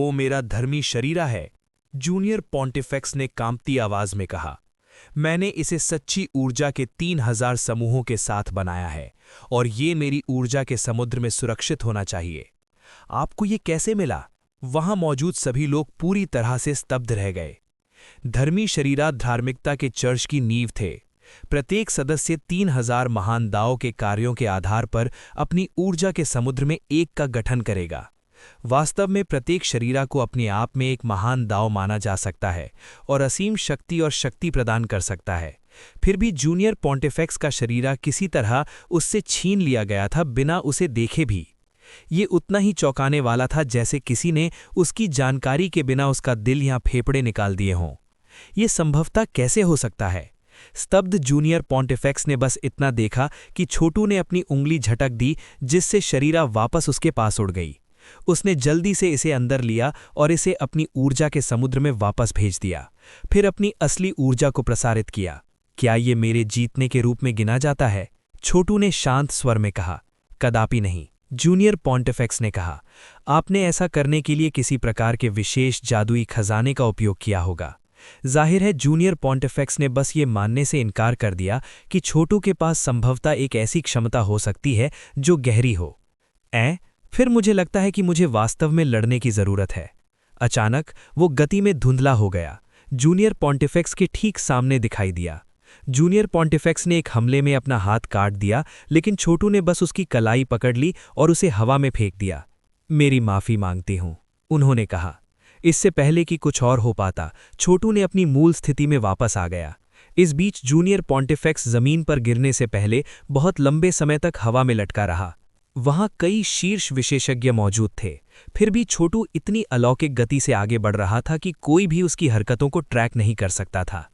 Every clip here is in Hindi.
वो मेरा धर्मी शरीरा है, जूनियर पॉन्टिफेक्स ने कांपती आवाज में कहा। मैंने इसे सच्ची ऊर्जा के 3000 समूहों के साथ बनाया है और ये मेरी ऊर्जा के समुद्र में सुरक्षित होना चाहिए। आपको ये कैसे मिला? वहां मौजूद सभी लोग पूरी तरह से स्तब्ध रह गए। धर्मी शरीरा धार्मिकता के चर्च की नींव थे। प्रत्येक सदस्य 3000 महान दाओं के कार्यों के आधार पर अपनी ऊर्जा के समुद्र में एक का गठन करेगा। वास्तव में प्रत्येक शरीरा को अपने आप में एक महान दाव माना जा सकता है और असीम शक्ति और शक्ति प्रदान कर सकता है। फिर भी जूनियर पॉन्टिफेक्स का शरीरा किसी तरह उससे छीन लिया गया था, बिना उसे देखे भी। ये उतना ही चौंकाने वाला था जैसे किसी ने उसकी जानकारी के बिना उसका दिल या फेफड़े निकाल दिए हों। ये संभवतः कैसे हो सकता है? स्तब्ध जूनियर पॉन्टिफेक्स ने बस इतना देखा कि छोटू ने अपनी उंगली झटक दी, जिससे शरीरा वापस उसके पास उड़ गई। उसने जल्दी से इसे अंदर लिया और इसे अपनी ऊर्जा के समुद्र में वापस भेज दिया। फिर अपनी असली ऊर्जा को प्रसारित किया। क्या ये मेरे जीतने के रूप में गिना जाता है? छोटू ने शांत स्वर में कहा। कदापि नहीं, जूनियर पॉन्टिफेक्स ने कहा। आपने ऐसा करने के लिए किसी प्रकार के विशेष जादुई खजाने का उपयोग किया होगा। जाहिर है जूनियर पॉन्टिफेक्स ने बस ये मानने से इनकार कर दिया कि छोटू के पास संभवतः एक ऐसी क्षमता हो सकती है जो गहरी हो। फिर मुझे लगता है कि मुझे वास्तव में लड़ने की जरूरत है। अचानक वो गति में धुंधला हो गया। जूनियर पॉन्टिफेक्स के ठीक सामने दिखाई दिया। जूनियर पॉन्टिफेक्स ने एक हमले में अपना हाथ काट दिया, लेकिन छोटू ने बस उसकी कलाई पकड़ ली और उसे हवा में फेंक दिया। मेरी माफी मांगती हूं, उन्होंने कहा। इससे पहले कि कुछ और हो पाता, छोटू ने अपनी मूल स्थिति में वापस आ गया। इस बीच जूनियर पॉन्टिफेक्स जमीन पर गिरने से पहले बहुत लंबे समय तक हवा में लटका रहा। वहां कई शीर्ष विशेषज्ञ मौजूद थे। फिर भी छोटू इतनी अलौकिक गति से आगे बढ़ रहा था कि कोई भी उसकी हरकतों को ट्रैक नहीं कर सकता था।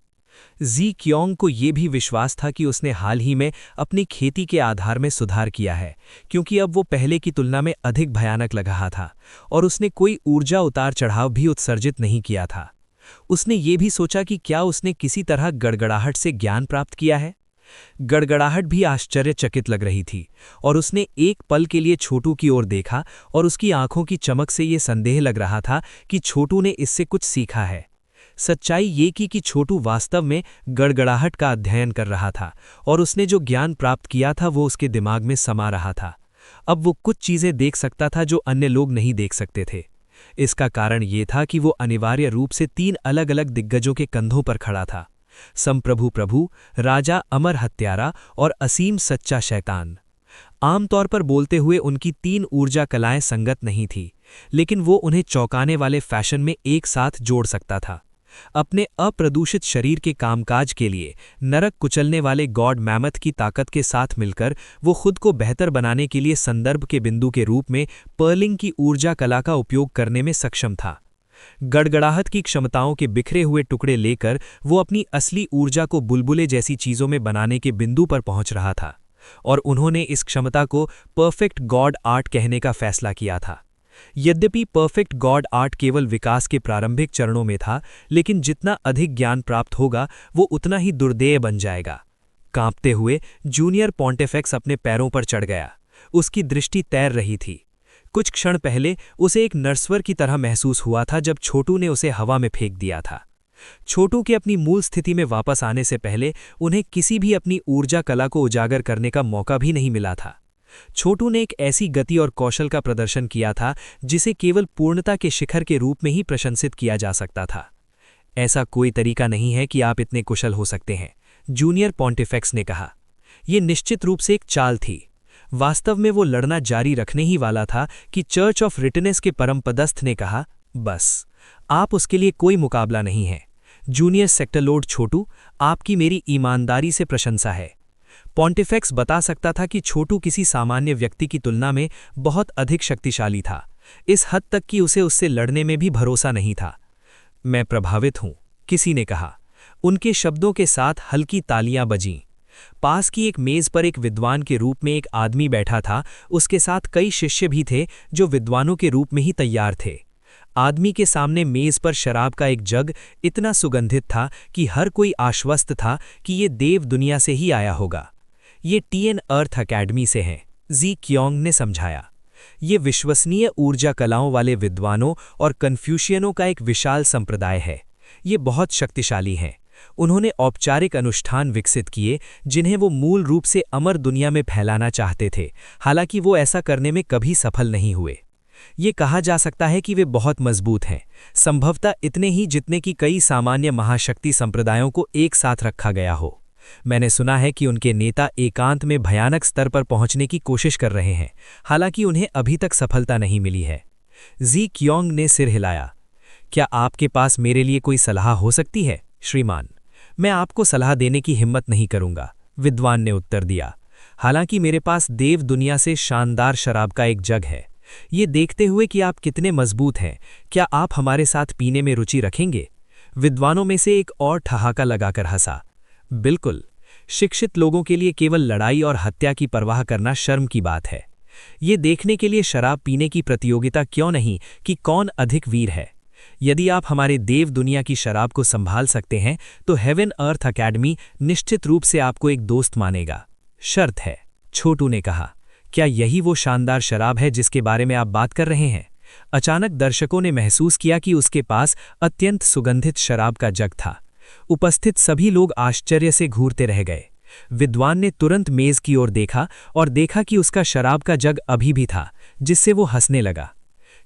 जी क्योंग को यह भी विश्वास था कि उसने हाल ही में अपनी खेती के आधार में सुधार किया है, क्योंकि अब वो पहले की तुलना में अधिक भयानक लग रहा था और उसने कोई ऊर्जा उतार चढ़ाव भी उत्सर्जित नहीं किया था। उसने ये भी सोचा कि क्या उसने किसी तरह गड़गड़ाहट से ज्ञान प्राप्त किया है। गड़गड़ाहट भी आश्चर्यचकित लग रही थी और उसने एक पल के लिए छोटू की ओर देखा और उसकी आंखों की चमक से ये संदेह लग रहा था कि छोटू ने इससे कुछ सीखा है। सच्चाई ये कि छोटू वास्तव में गड़गड़ाहट का अध्ययन कर रहा था और उसने जो ज्ञान प्राप्त किया था वो उसके दिमाग में समा रहा था। अब वो कुछ चीजें देख सकता था जो अन्य लोग नहीं देख सकते थे। इसका कारण ये था कि वो अनिवार्य रूप से 3 अलग अलग दिग्गजों के कंधों पर खड़ा था। संप्रभु प्रभु, राजा अमर हत्यारा और असीम सच्चा शैतान। आमतौर पर बोलते हुए उनकी 3 ऊर्जा कलाएं संगत नहीं थी, लेकिन वो उन्हें चौंकाने वाले फैशन में एक साथ जोड़ सकता था। अपने अप्रदूषित शरीर के कामकाज के लिए नरक कुचलने वाले गॉड मैमथ की ताकत के साथ मिलकर वो खुद को बेहतर बनाने के लिए संदर्भ के बिंदु के रूप में पर्लिंग की ऊर्जा कला का उपयोग करने में सक्षम था। गड़गड़ाहट की क्षमताओं के बिखरे हुए टुकड़े लेकर वो अपनी असली ऊर्जा को बुलबुले जैसी चीजों में बनाने के बिंदु पर पहुंच रहा था, और उन्होंने इस क्षमता को परफेक्ट गॉड आर्ट कहने का फैसला किया था। यद्यपि परफेक्ट गॉड आर्ट केवल विकास के प्रारंभिक चरणों में था, लेकिन जितना अधिक ज्ञान प्राप्त होगा वो उतना ही दुर्देय बन जाएगा। कांपते हुए जूनियर पॉन्टिफेक्स अपने पैरों पर चढ़ गया। उसकी दृष्टि तैर रही थी। कुछ क्षण पहले उसे एक नरस्वर की तरह महसूस हुआ था जब छोटू ने उसे हवा में फेंक दिया था। छोटू के अपनी मूल स्थिति में वापस आने से पहले उन्हें किसी भी अपनी ऊर्जा कला को उजागर करने का मौका भी नहीं मिला था। छोटू ने एक ऐसी गति और कौशल का प्रदर्शन किया था जिसे केवल पूर्णता के शिखर के रूप में ही प्रशंसित किया जा सकता था। ऐसा कोई तरीका नहीं है कि आप इतने कुशल हो सकते हैं, जूनियर पॉन्टिफेक्स ने कहा। यह निश्चित रूप से एक चाल थी। वास्तव में वो लड़ना जारी रखने ही वाला था कि चर्च ऑफ रिटनेस के परमपदस्थ ने कहा, बस आप उसके लिए कोई मुकाबला नहीं है। जूनियर सेक्टर लॉर्ड छोटू, आपकी मेरी ईमानदारी से प्रशंसा है। पॉन्टिफेक्स बता सकता था कि छोटू किसी सामान्य व्यक्ति की तुलना में बहुत अधिक शक्तिशाली था, इस हद तक कि उसे उससे लड़ने में भी भरोसा नहीं था। मैं प्रभावित हूं, किसी ने कहा। उनके शब्दों के साथ हल्की तालियां बजीं। पास की एक मेज पर एक विद्वान के रूप में एक आदमी बैठा था। उसके साथ कई शिष्य भी थे जो विद्वानों के रूप में ही तैयार थे। आदमी के सामने मेज पर शराब का एक जग इतना सुगंधित था कि हर कोई आश्वस्त था कि ये देव दुनिया से ही आया होगा। ये टीएन अर्थ अकेडमी से हैं, जी क्योंग ने समझाया। ये विश्वसनीय ऊर्जा कलाओं वाले विद्वानों और कन्फ्यूशियनों का एक विशाल संप्रदाय है। ये बहुत शक्तिशाली हैं। उन्होंने औपचारिक अनुष्ठान विकसित किए जिन्हें वो मूल रूप से अमर दुनिया में फैलाना चाहते थे, हालांकि वो ऐसा करने में कभी सफल नहीं हुए। ये कहा जा सकता है कि वे बहुत मजबूत हैं, संभवतः इतने ही जितने कि कई सामान्य महाशक्ति संप्रदायों को एक साथ रखा गया हो। मैंने सुना है कि उनके नेता एकांत में भयानक स्तर पर पहुंचने की कोशिश कर रहे हैं, हालांकि उन्हें अभी तक सफलता नहीं मिली है। जी क्योंग ने सिर हिलाया। क्या आपके पास मेरे लिए कोई सलाह हो सकती है, श्रीमान? मैं आपको सलाह देने की हिम्मत नहीं करूंगा, विद्वान ने उत्तर दिया। हालांकि मेरे पास देव दुनिया से शानदार शराब का एक जग है। ये देखते हुए कि आप कितने मजबूत हैं, क्या आप हमारे साथ पीने में रुचि रखेंगे? विद्वानों में से एक और ठहाका लगाकर हंसा। बिल्कुल, शिक्षित लोगों के लिए केवल लड़ाई और हत्या की परवाह करना शर्म की बात है। ये देखने के लिए शराब पीने की प्रतियोगिता क्यों नहीं कि कौन अधिक वीर है। यदि आप हमारे देव दुनिया की शराब को संभाल सकते हैं तो हेवन अर्थ अकेडमी निश्चित रूप से आपको एक दोस्त मानेगा। शर्त है, छोटू ने कहा। क्या यही वो शानदार शराब है जिसके बारे में आप बात कर रहे हैं? अचानक दर्शकों ने महसूस किया कि उसके पास अत्यंत सुगंधित शराब का जग था। उपस्थित सभी लोग आश्चर्य से घूरते रह गए। विद्वान ने तुरंत मेज की ओर देखा और देखा कि उसका शराब का जग अभी भी था, जिससे वो हंसने लगा।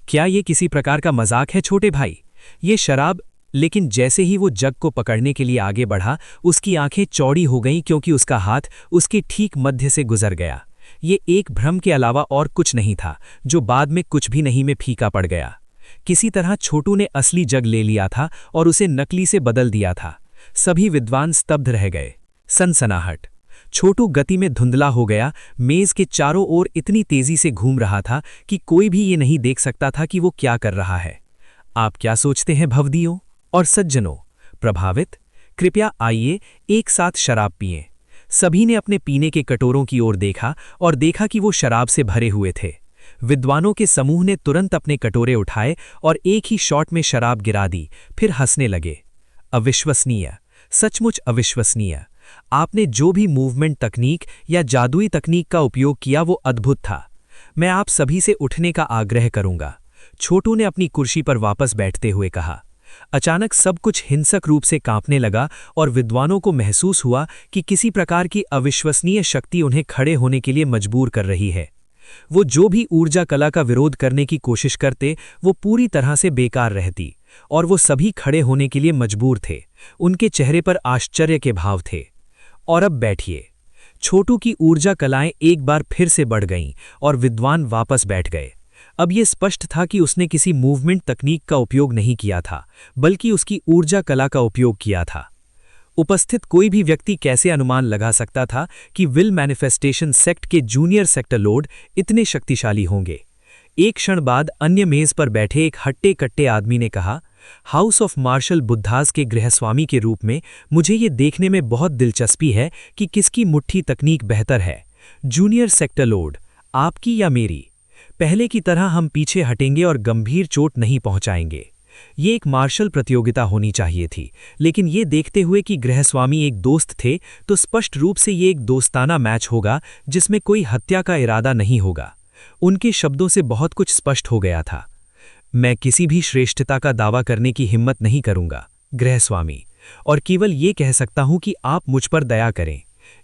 क्या ये किसी प्रकार का मजाक है छोटे भाई? ये शराब। लेकिन जैसे ही वो जग को पकड़ने के लिए आगे बढ़ा, उसकी आंखें चौड़ी हो गईं क्योंकि उसका हाथ उसके ठीक मध्य से गुजर गया। ये एक भ्रम के अलावा और कुछ नहीं था, जो बाद में कुछ भी नहीं में फीका पड़ गया। किसी तरह छोटू ने असली जग ले लिया था और उसे नकली से बदल दिया था। सभी विद्वान स्तब्ध रह गए। सनसनाहट। छोटू गति में धुंधला हो गया, मेज के चारों ओर इतनी तेजी से घूम रहा था कि कोई भी ये नहीं देख सकता था कि वो क्या कर रहा है। आप क्या सोचते हैं भवदियों और सज्जनों? प्रभावित? कृपया आइए एक साथ शराब पिएं। सभी ने अपने पीने के कटोरों की ओर देखा और देखा कि वो शराब से भरे हुए थे। विद्वानों के समूह ने तुरंत अपने कटोरे उठाए और एक ही शॉट में शराब गिरा दी, फिर हंसने लगे। अविश्वसनीय, सचमुच अविश्वसनीय। आपने जो भी मूवमेंट तकनीक या जादुई तकनीक का उपयोग किया वो अद्भुत था। मैं आप सभी से उठने का आग्रह करूंगा, छोटू ने अपनी कुर्सी पर वापस बैठते हुए कहा। अचानक सब कुछ हिंसक रूप से कांपने लगा और विद्वानों को महसूस हुआ कि किसी प्रकार की अविश्वसनीय शक्ति उन्हें खड़े होने के लिए मजबूर कर रही है। वो जो भी ऊर्जा कला का विरोध करने की कोशिश करते वो पूरी तरह से बेकार रहती, और वो सभी खड़े होने के लिए मजबूर थे। उनके चेहरे पर आश्चर्य के भाव थे। और अब बैठिए। छोटू की ऊर्जा कलाएं एक बार फिर से बढ़ गईं और विद्वान वापस बैठ गए। अब ये स्पष्ट था कि उसने किसी मूवमेंट तकनीक का उपयोग नहीं किया था, बल्कि उसकी ऊर्जा कला का उपयोग किया था। उपस्थित कोई भी व्यक्ति कैसे अनुमान लगा सकता था कि विल मैनिफेस्टेशन सेक्ट के जूनियर सेक्टर लॉर्ड इतने शक्तिशाली होंगे? एक क्षण बाद अन्य मेज पर बैठे एक हट्टे कट्टे आदमी ने कहा, हाउस ऑफ मार्शल बुद्धास के गृहस्वामी के रूप में मुझे ये देखने में बहुत दिलचस्पी है कि किसकी मुट्ठी तकनीक बेहतर है। जूनियर सेक्टर लॉर्ड, आपकी या मेरी? पहले की तरह हम पीछे हटेंगे और गंभीर चोट नहीं पहुंचाएंगे। ये एक मार्शल प्रतियोगिता होनी चाहिए थी, लेकिन ये देखते हुए कि गृहस्वामी एक दोस्त थे तो स्पष्ट रूप से ये एक दोस्ताना मैच होगा जिसमें कोई हत्या का इरादा नहीं होगा। उनके शब्दों से बहुत कुछ स्पष्ट हो गया था। मैं किसी भी श्रेष्ठता का दावा करने की हिम्मत नहीं करूंगा, गृहस्वामी, और केवल ये कह सकता हूं कि आप मुझ पर दया करें।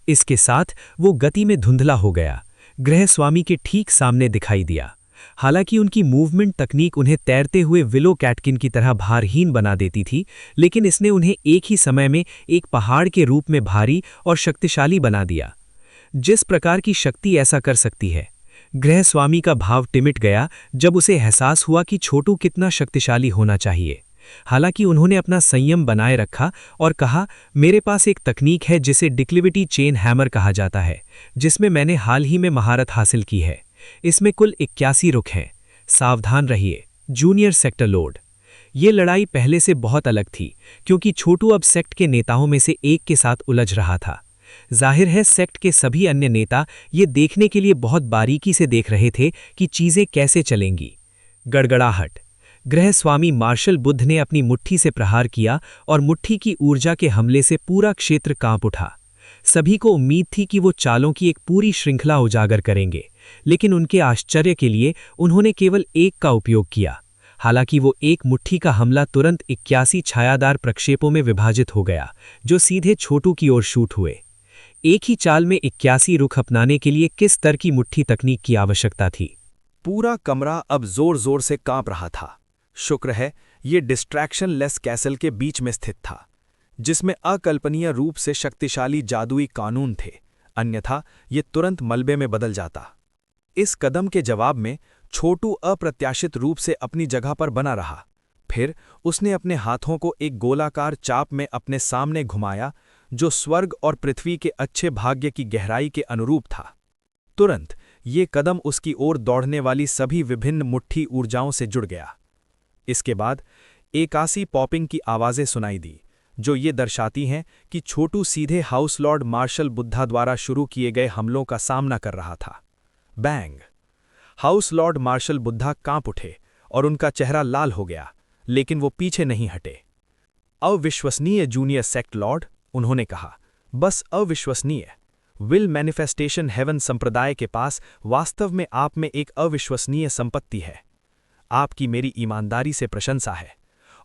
इसके साथ वो गति में धुंधला हो गया, गृहस्वामी के ठीक सामने दिखाई दिया। हालांकि उनकी मूवमेंट तकनीक उन्हें तैरते हुए विलो कैटकिन की तरह भारहीन बना देती थी, लेकिन इसने उन्हें एक ही समय में एक पहाड़ के रूप में भारी और शक्तिशाली बना दिया। जिस प्रकार की शक्ति ऐसा कर सकती है? गृहस्वामी का भाव टिमिट गया जब उसे एहसास हुआ कि छोटू कितना शक्तिशाली होना चाहिए। हालांकि उन्होंने अपना संयम बनाए रखा और कहा, मेरे पास एक तकनीक है जिसे डिक्लिविटी चेन हैमर कहा जाता है, जिसमें मैंने हाल ही में महारत हासिल की है। इसमें कुल 81 रुख हैं। सावधान रहिए, जूनियर सेक्टर लॉर्ड। ये लड़ाई पहले से बहुत अलग थी, क्योंकि छोटू अब सेक्ट के नेताओं में से एक के साथ उलझ रहा था। जाहिर है सेक्ट के सभी अन्य नेता ये देखने के लिए बहुत बारीकी से देख रहे थे कि चीजें कैसे चलेंगी। गड़गड़ाहट। गृहस्वामी मार्शल बुद्ध ने अपनी मुट्ठी से प्रहार किया और मुट्ठी की ऊर्जा के हमले से पूरा क्षेत्र कांप उठा। सभी को उम्मीद थी कि वो चालों की एक पूरी श्रृंखला उजागर करेंगे, लेकिन उनके आश्चर्य के लिए उन्होंने केवल एक का उपयोग किया। हालांकि वो एक मुट्ठी का हमला तुरंत 81 छायादार प्रक्षेपों में विभाजित हो गया, जो सीधे छोटू की ओर शूट हुए। एक ही चाल में 81 रुख अपनाने के लिए किस स्तर की मुट्ठी तकनीक की आवश्यकता थी? पूरा कमरा अब जोर जोर से कांप रहा था। शुक्र है ये डिस्ट्रैक्शन लेस कैसल के बीच में स्थित था, जिसमें अकल्पनीय रूप से शक्तिशाली जादुई कानून थे, अन्यथा ये तुरंत मलबे में बदल जाता। इस कदम के जवाब में छोटू अप्रत्याशित रूप से अपनी जगह पर बना रहा। फिर उसने अपने हाथों को एक गोलाकार चाप में अपने सामने घुमाया, जो स्वर्ग और पृथ्वी के अच्छे भाग्य की गहराई के अनुरूप था। तुरंत ये कदम उसकी ओर दौड़ने वाली सभी विभिन्न मुट्ठी ऊर्जाओं से जुड़ गया। इसके बाद 81 पॉपिंग की आवाज़ें सुनाई दी, जो ये दर्शाती हैं कि छोटू सीधे हाउस लॉर्ड मार्शल बुद्धा द्वारा शुरू किए गए हमलों का सामना कर रहा था। Bang! House lord marshal Buddha कांप उठे और उनका चेहरा लाल हो गया, लेकिन वो पीछे नहीं हटे। अविश्वसनीय जूनियर सेक्ट लॉर्ड, उन्होंने कहा, बस अविश्वसनीय। विल मैनिफेस्टेशन हेवन संप्रदाय के पास वास्तव में आप में एक अविश्वसनीय संपत्ति है। आपकी मेरी ईमानदारी से प्रशंसा है,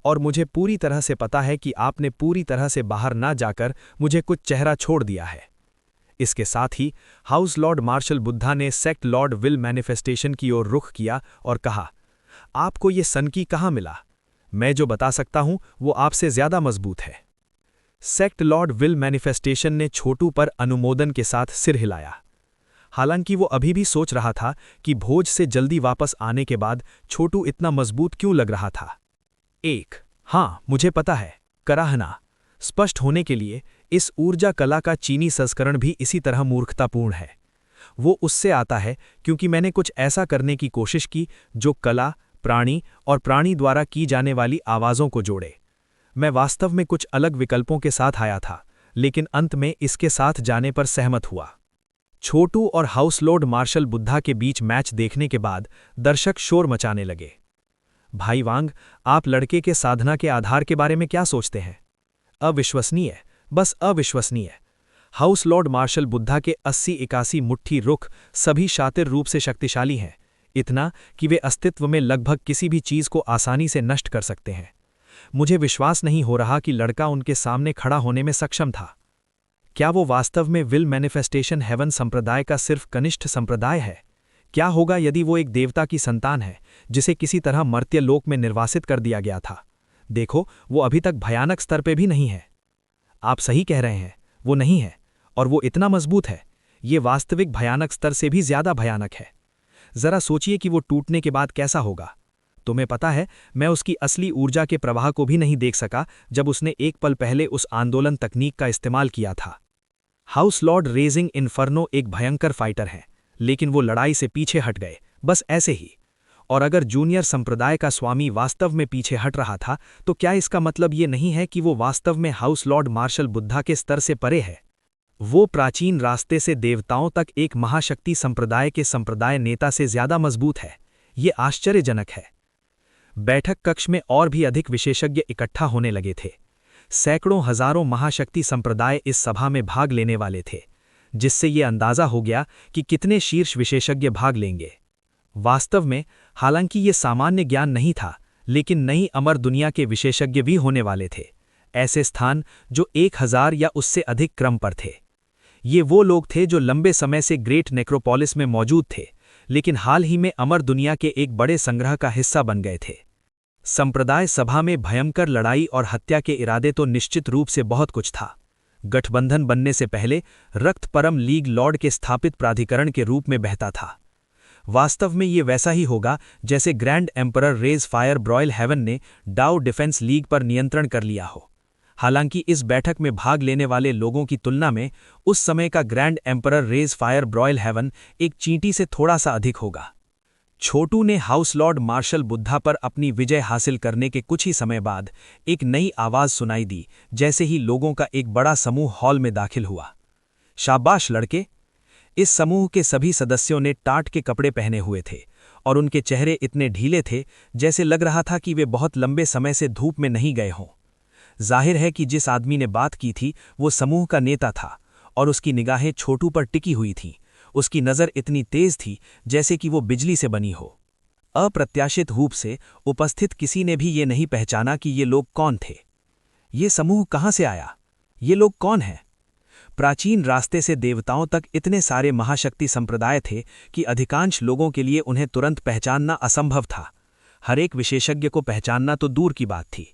और मुझे पूरी तरह से पता है कि आपने पूरी तरह से बाहर ना जाकर मुझे कुछ चेहरा छोड़ दिया है। इसके साथ ही हाउस लॉर्ड मार्शल बुद्धा ने सेक्ट लॉर्ड विल मैनिफेस्टेशन की ओर रुख किया और कहा, आपको ये सनकी कहाँ मिला? मैं जो बता सकता हूं वो आपसे ज्यादा मजबूत है। सेक्ट लॉर्ड विल मैनिफेस्टेशन ने छोटू पर अनुमोदन के साथ सिर हिलाया। हालांकि वो अभी भी सोच रहा था कि भोज से जल्दी वापस आने के बाद छोटू इतना मजबूत क्यों लग रहा था। हाँ, मुझे पता है, कराहना। स्पष्ट होने के लिए, इस ऊर्जा कला का चीनी संस्करण भी इसी तरह मूर्खतापूर्ण है। वो उससे आता है क्योंकि मैंने कुछ ऐसा करने की कोशिश की जो कला, प्राणी और प्राणी द्वारा की जाने वाली आवाज़ों को जोड़े। मैं वास्तव में कुछ अलग विकल्पों के साथ आया था, लेकिन अंत में इसके साथ जाने पर सहमत हुआ। छोटू और हाउस लॉर्ड मार्शल बुद्धा के बीच मैच देखने के बाद दर्शक शोर मचाने लगे। भाई वांग, आप लड़के के साधना के आधार के बारे में क्या सोचते हैं? अविश्वसनीय, बस अविश्वसनीय। हाउस लॉर्ड मार्शल बुद्धा के 80-81 मुट्ठी रुख सभी शातिर रूप से शक्तिशाली हैं, इतना कि वे अस्तित्व में लगभग किसी भी चीज को आसानी से नष्ट कर सकते हैं। मुझे विश्वास नहीं हो रहा कि लड़का उनके सामने खड़ा होने में सक्षम था। क्या वो वास्तव में विल मैनिफेस्टेशन हेवन संप्रदाय का सिर्फ कनिष्ठ संप्रदाय है? क्या होगा यदि वो एक देवता की संतान है, जिसे किसी तरह मर्त्य लोक में निर्वासित कर दिया गया था? देखो, वो अभी तक भयानक स्तर पे भी नहीं है। आप सही कह रहे हैं, वो नहीं है, और वो इतना मजबूत है, ये वास्तविक भयानक स्तर से भी ज्यादा भयानक है। जरा सोचिए कि वो टूटने के बाद कैसा होगा। तुम्हें पता है, मैं उसकी असली ऊर्जा के प्रवाह को भी नहीं देख सका जब उसने एक पल पहले उस आंदोलन तकनीक का इस्तेमाल किया था। हाउस लॉर्ड रेजिंग इन्फर्नो एक भयंकर फाइटर है, लेकिन वो लड़ाई से पीछे हट गए, बस ऐसे ही। और अगर जूनियर संप्रदाय का स्वामी वास्तव में पीछे हट रहा था, तो क्या इसका मतलब ये नहीं है कि वो वास्तव में हाउस लॉर्ड मार्शल बुद्धा के स्तर से परे है? वो प्राचीन रास्ते से देवताओं तक एक महाशक्ति संप्रदाय के संप्रदाय नेता से ज्यादा मजबूत है। ये आश्चर्यजनक है। बैठक कक्ष में और भी अधिक विशेषज्ञ इकट्ठा होने लगे थे। सैकड़ों हजारों महाशक्ति संप्रदाय इस सभा में भाग लेने वाले थे, जिससे ये अंदाजा हो गया कि कितने शीर्ष विशेषज्ञ भाग लेंगे। वास्तव में, हालांकि ये सामान्य ज्ञान नहीं था, लेकिन नई अमर दुनिया के विशेषज्ञ भी होने वाले थे, ऐसे स्थान जो 1000 या उससे अधिक क्रम पर थे। ये वो लोग थे जो लंबे समय से ग्रेट नेक्रोपोलिस में मौजूद थे, लेकिन हाल ही में अमर दुनिया के एक बड़े संग्रह का हिस्सा बन गए थे। संप्रदाय सभा में भयंकर लड़ाई और हत्या के इरादे तो निश्चित रूप से बहुत कुछ था। गठबंधन बनने से पहले रक्त परम लीग लॉर्ड के स्थापित प्राधिकरण के रूप में बहता था। वास्तव में ये वैसा ही होगा जैसे grand emperor rage fire broil heaven ने डाउ डिफेंस लीग पर नियंत्रण कर लिया हो। हालांकि इस बैठक में भाग लेने वाले लोगों की तुलना में उस समय का grand emperor rage fire broil heaven एक चींटी से थोड़ा सा अधिक होगा। छोटू ने हाउस लॉर्ड मार्शल बुद्धा पर अपनी विजय हासिल करने के कुछ ही समय बाद एक नई आवाज सुनाई दी, जैसे ही लोगों का एक बड़ा समूह हॉल में दाखिल हुआ। शाबाश लड़के! इस समूह के सभी सदस्यों ने टाट के कपड़े पहने हुए थे और उनके चेहरे इतने ढीले थे जैसे लग रहा था कि वे बहुत लंबे समय से धूप में नहीं गए हों। जाहिर है कि जिस आदमी ने बात की थी वो समूह का नेता था और उसकी निगाहें छोटू पर टिकी हुई थीं। उसकी नज़र इतनी तेज थी जैसे कि वो बिजली से बनी हो। अप्रत्याशित रूप से उपस्थित किसी ने भी ये नहीं पहचाना कि ये लोग कौन थे। ये समूह कहाँ से आया? ये लोग कौन हैं? प्राचीन रास्ते से देवताओं तक इतने सारे महाशक्ति संप्रदाय थे कि अधिकांश लोगों के लिए उन्हें तुरंत पहचानना असंभव था। हर एक विशेषज्ञ को पहचानना तो दूर की बात थी।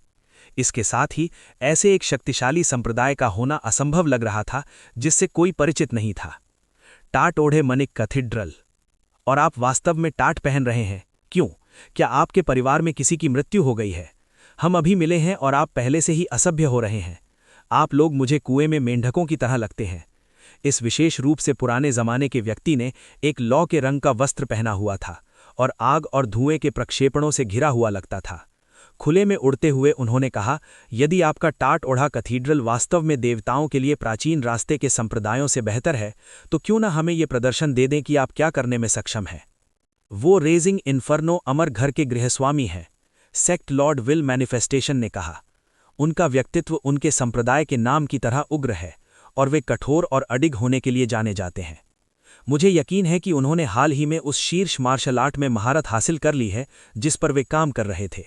इसके साथ ही ऐसे एक शक्तिशाली संप्रदाय का होना असंभव लग रहा था जिससे कोई परिचित नहीं था। टाट ओढ़े मनिक कैथीड्रल। और आप वास्तव में टाट पहन रहे हैं? क्यों? क्या आपके परिवार में किसी की मृत्यु हो गई है? हम अभी मिले हैं और आप पहले से ही असभ्य हो रहे हैं। आप लोग मुझे कुएं में मेंढकों की तरह लगते हैं। इस विशेष रूप से पुराने जमाने के व्यक्ति ने एक लौ के रंग का वस्त्र पहना हुआ था और आग और धुएं के प्रक्षेपणों से घिरा हुआ लगता था। खुले में उड़ते हुए उन्होंने कहा, यदि आपका टाट ओढ़ा कैथीड्रल वास्तव में देवताओं के लिए प्राचीन रास्ते के संप्रदायों से बेहतर है, तो क्यों न हमें ये प्रदर्शन दे दें कि आप क्या करने में सक्षम हैं। वो रेजिंग इन्फर्नो अमर घर के गृहस्वामी हैं, सेक्ट लॉर्ड विल मैनिफेस्टेशन ने कहा। उनका व्यक्तित्व उनके संप्रदाय के नाम की तरह उग्र है और वे कठोर और अडिग होने के लिए जाने जाते हैं। मुझे यकीन है कि उन्होंने हाल ही में उस शीर्ष मार्शल आर्ट में महारत हासिल कर ली है जिस पर वे काम कर रहे थे।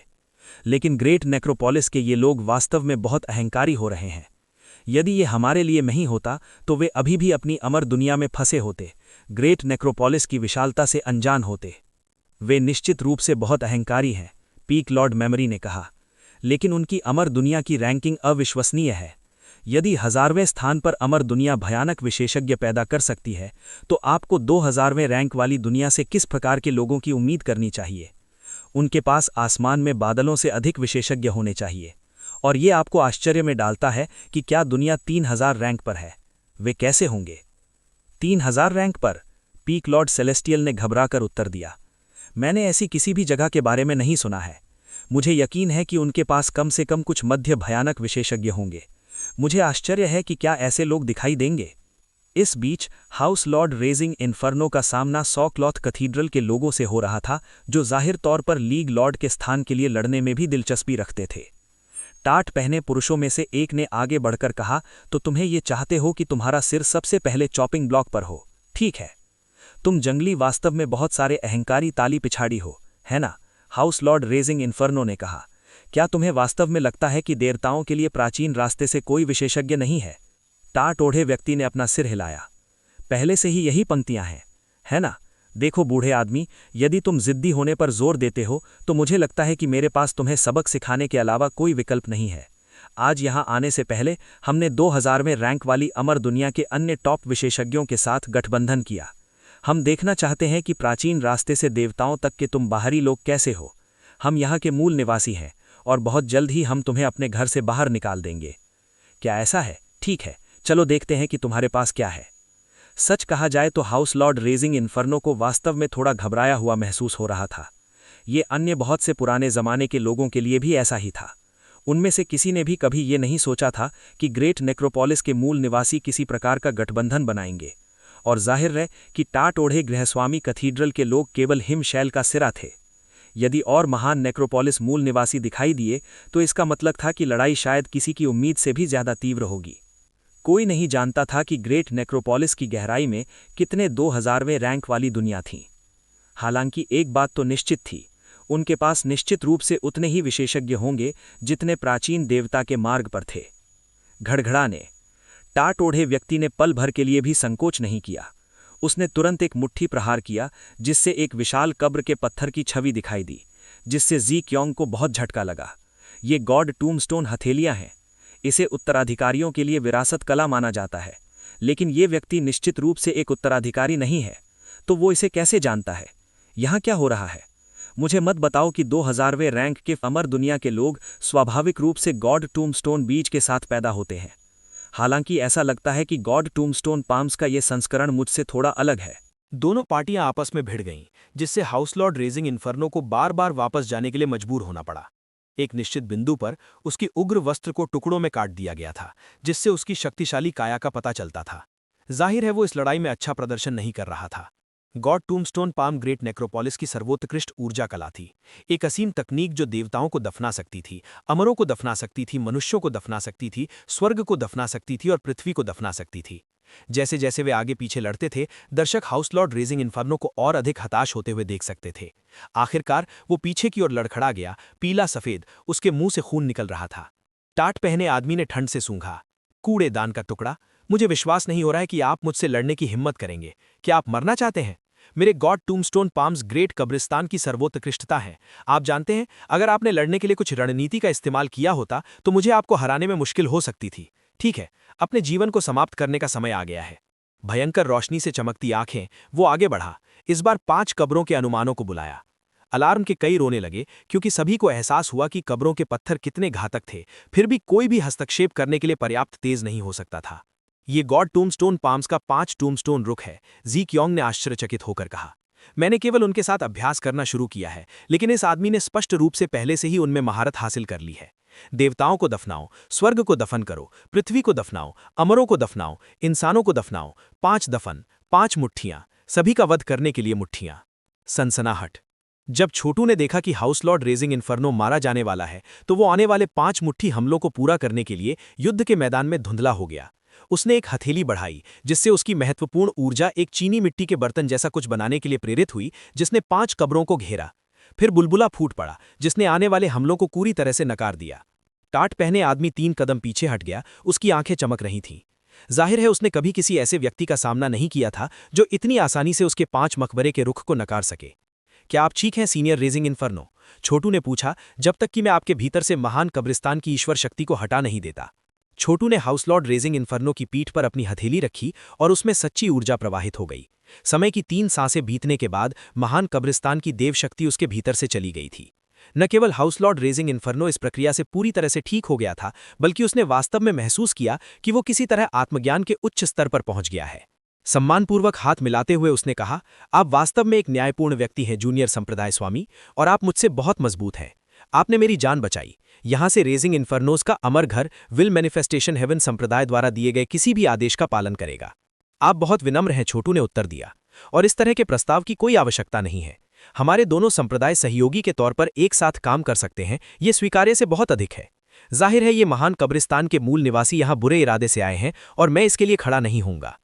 लेकिन ग्रेट नेक्रोपोलिस के ये लोग वास्तव में बहुत अहंकारी हो रहे हैं। यदि ये हमारे लिए नहीं होता तो वे अभी भी अपनी अमर दुनिया में फंसे होते, ग्रेट नेक्रोपोलिस की विशालता से अनजान होते। वे निश्चित रूप से बहुत अहंकारी हैं, पीक लॉर्ड मेमरी ने कहा, लेकिन उनकी अमर दुनिया की रैंकिंग अविश्वसनीय है। यदि 1000वें स्थान पर अमर दुनिया भयानक विशेषज्ञ पैदा कर सकती है, तो आपको 2000वें रैंक वाली दुनिया से किस प्रकार के लोगों की उम्मीद करनी चाहिए? उनके पास आसमान में बादलों से अधिक विशेषज्ञ होने चाहिए। और ये आपको आश्चर्य में डालता है कि क्या दुनिया 3000 रैंक पर है। वे कैसे होंगे 3000 रैंक पर? पीक लॉर्ड सेलेस्टियल ने घबराकर उत्तर दिया, मैंने ऐसी किसी भी जगह के बारे में नहीं सुना है। मुझे यकीन है कि उनके पास कम से कम कुछ मध्य भयानक विशेषज्ञ होंगे। मुझे आश्चर्य है कि क्या ऐसे लोग दिखाई देंगे। इस बीच हाउस लॉर्ड रेजिंग इन्फर्नो का सामना सॉक्लॉथ कैथीड्रल के लोगों से हो रहा था, जो जाहिर तौर पर लीग लॉर्ड के स्थान के लिए लड़ने में भी दिलचस्पी रखते थे। टाट पहने पुरुषों में से एक ने आगे बढ़कर कहा, तो तुम्हें ये चाहते हो कि तुम्हारा सिर सबसे पहले चॉपिंग ब्लॉक पर हो? ठीक है, तुम जंगली वास्तव में बहुत सारे अहंकारी ताली पिछाड़ी हो, है ना? हाउस लॉर्ड रेजिंग इन्फर्नो ने कहा, क्या तुम्हें वास्तव में लगता है कि देवताओं के लिए प्राचीन रास्ते से कोई विशेषज्ञ नहीं है? टाट ओढ़े व्यक्ति ने अपना सिर हिलाया। पहले से ही यही पंक्तियां हैं, है ना? देखो बूढ़े आदमी, यदि तुम जिद्दी होने पर जोर देते हो तो मुझे लगता है कि मेरे पास तुम्हें सबक सिखाने के अलावा कोई विकल्प नहीं है। आज यहां आने से पहले हमने 2000वें रैंक वाली अमर दुनिया के अन्य टॉप विशेषज्ञों के साथ गठबंधन किया। हम देखना चाहते हैं कि प्राचीन रास्ते से देवताओं तक के तुम बाहरी लोग कैसे हो। हम यहाँ के मूल निवासी हैं और बहुत जल्द ही हम तुम्हें अपने घर से बाहर निकाल देंगे। क्या ऐसा है? ठीक है, चलो देखते हैं कि तुम्हारे पास क्या है। सच कहा जाए तो हाउस लॉर्ड रेजिंग इन्फर्नो को वास्तव में थोड़ा घबराया हुआ महसूस हो रहा था। ये अन्य बहुत से पुराने जमाने के लोगों के लिए भी ऐसा ही था। उनमें से किसी ने भी कभी ये नहीं सोचा था कि ग्रेट नेक्रोपोलिस के मूल निवासी किसी प्रकार का गठबंधन बनाएंगे। और जाहिर है कि टाट ओढ़े गृहस्वामी कैथीड्रल के लोग केवल हिमशैल का सिरा थे। यदि और महान नेक्रोपोलिस मूल निवासी दिखाई दिए तो इसका मतलब था कि लड़ाई शायद किसी की उम्मीद से भी ज्यादा तीव्र होगी। कोई नहीं जानता था कि ग्रेट नेक्रोपोलिस की गहराई में कितने 2000वें रैंक वाली दुनिया थी। हालांकि एक बात तो निश्चित थी, उनके पास निश्चित रूप से उतने ही विशेषज्ञ होंगे जितने प्राचीन देवता के मार्ग पर थे। घड़घड़ाने टाट ओढ़े व्यक्ति ने पल भर के लिए भी संकोच नहीं किया। उसने तुरंत एक मुट्ठी प्रहार किया जिससे एक विशाल कब्र के पत्थर की छवि दिखाई दी, जिससे जी क्योंग को बहुत झटका लगा। ये गॉड टूमस्टोन हथेलियां हैं। इसे उत्तराधिकारियों के लिए विरासत कला माना जाता है, लेकिन ये व्यक्ति निश्चित रूप से एक उत्तराधिकारी नहीं है। तो वो इसे कैसे जानता है? यहाँ क्या हो रहा है? मुझे मत बताओ कि 2000वें रैंक के अमर दुनिया के लोग स्वाभाविक रूप से गॉड टूमस्टोन बीज के साथ पैदा होते हैं। हालांकि ऐसा लगता है कि गॉड टूमस्टोन पाम्स का ये संस्करण मुझसे थोड़ा अलग है। दोनों पार्टियां आपस में भिड़ गईं, जिससे हाउस लॉर्ड रेजिंग इन्फर्नो को बार बार वापस जाने के लिए मजबूर होना पड़ा। एक निश्चित बिंदु पर उसकी उग्र वस्त्र को टुकड़ों में काट दिया गया था, जिससे उसकी शक्तिशाली काया का पता चलता था। जाहिर है वो इस लड़ाई में अच्छा प्रदर्शन नहीं कर रहा था। God tombstone palm great necropolis की सर्वोत्कृष्ट ऊर्जा कला थी, एक असीम तकनीक जो देवताओं को दफना सकती थी, अमरों को दफना सकती थी, मनुष्यों को दफना सकती थी, स्वर्ग को दफना सकती थी और पृथ्वी को दफना सकती थी। जैसे जैसे वे आगे पीछे लड़ते थे, दर्शक हाउस लॉर्ड रेजिंग इन्फर्नो को और अधिक हताश होते हुए देख सकते थे। आखिरकार वो पीछे की ओर लड़खड़ा गया, पीला सफेद, उसके मुंह से खून निकल रहा था। टाट पहने आदमी ने ठंड से सूंघा। कूड़ेदान का टुकड़ा, मुझे विश्वास नहीं हो रहा है कि आप मुझसे लड़ने की हिम्मत करेंगे। क्या आप मरना चाहते हैं? मेरे गॉड टूमस्टोन पाम्स ग्रेट कब्रिस्तान की सर्वोत्कृष्टता है। आप जानते हैं, अगर आपने लड़ने के लिए कुछ रणनीति का इस्तेमाल किया होता तो मुझे आपको हराने में मुश्किल हो सकती थी। ठीक है, अपने जीवन को समाप्त करने का समय आ गया है। भयंकर रोशनी से चमकती आंखें, वो आगे बढ़ा। इस बार 5 कब्रों के अनुमानों को बुलाया। अलार्म के कई रोने लगे, क्योंकि सभी को एहसास हुआ कि कब्रों के पत्थर कितने घातक थे। फिर भी कोई भी हस्तक्षेप करने के लिए पर्याप्त तेज नहीं हो सकता था। ये गॉड टूमस्टोन पाम्स का 5 टूमस्टोन रुख है, जी क्योंग ने आश्चर्यचकित होकर कहा। मैंने केवल उनके साथ अभ्यास करना शुरू किया है, लेकिन इस आदमी ने स्पष्ट रूप से पहले से ही उनमें महारत हासिल कर ली है। देवताओं को दफनाओ, स्वर्ग को दफन करो, पृथ्वी को दफनाओ, अमरों को दफनाओ, इंसानों को दफनाओ। 5 दफन, 5 मुट्ठियां, सभी का वध करने के लिए मुट्ठियां। सनसनाहट। जब छोटू ने देखा कि हाउस लॉर्ड रेजिंग इन्फर्नो मारा जाने वाला है, तो वो आने वाले 5 मुट्ठी हमलों को पूरा करने के लिए युद्ध के मैदान में धुंधला हो गया। उसने एक हथेली बढ़ाई, जिससे उसकी महत्वपूर्ण ऊर्जा एक चीनी मिट्टी के बर्तन जैसा कुछ बनाने के लिए प्रेरित हुई, जिसने 5 कब्रों को घेरा। फिर बुलबुला फूट पड़ा, जिसने आने वाले हमलों को पूरी तरह से नकार दिया। टाट पहने आदमी 3 कदम पीछे हट गया, उसकी आंखें चमक रही थीं। जाहिर है उसने कभी किसी ऐसे व्यक्ति का सामना नहीं किया था जो इतनी आसानी से उसके 5 मकबरे के रुख को नकार सके। क्या आप ठीक हैं सीनियर रेजिंग इन्फर्नो? छोटू ने पूछा, जब तक कि मैं आपके भीतर से महान कब्रिस्तान की ईश्वर शक्ति को हटा नहीं देता। छोटू ने हाउस लॉर्ड रेजिंग इन्फर्नो की पीठ पर अपनी हथेली रखी और उसमें सच्ची ऊर्जा प्रवाहित हो गई। समय की 3 सांसें बीतने के बाद महान कब्रिस्तान की देव शक्ति उसके भीतर से चली गई थी। न केवल हाउस लॉर्ड रेजिंग इन्फर्नो इस प्रक्रिया से पूरी तरह से ठीक हो गया था, बल्कि उसने वास्तव में महसूस किया कि वो किसी तरह आत्मज्ञान के उच्च स्तर पर पहुंच गया है। सम्मानपूर्वक हाथ मिलाते हुए उसने कहा, आप वास्तव में एक न्यायपूर्ण व्यक्ति हैं जूनियर संप्रदाय स्वामी, और आप मुझसे बहुत मजबूत हैं। आपने मेरी जान बचाई। यहां से रेजिंग इन्फर्नोज का अमर घर विल मैनिफेस्टेशन हेवन संप्रदाय द्वारा दिए गए किसी भी आदेश का पालन करेगा। आप बहुत विनम्र हैं, छोटू ने उत्तर दिया, और इस तरह के प्रस्ताव की कोई आवश्यकता नहीं है। हमारे दोनों संप्रदाय सहयोगी के तौर पर एक साथ काम कर सकते हैं, ये स्वीकार्य से बहुत अधिक है। जाहिर है ये महान कब्रिस्तान के मूल निवासी यहाँ बुरे इरादे से आए हैं और मैं इसके लिए खड़ा नहीं होऊंगा।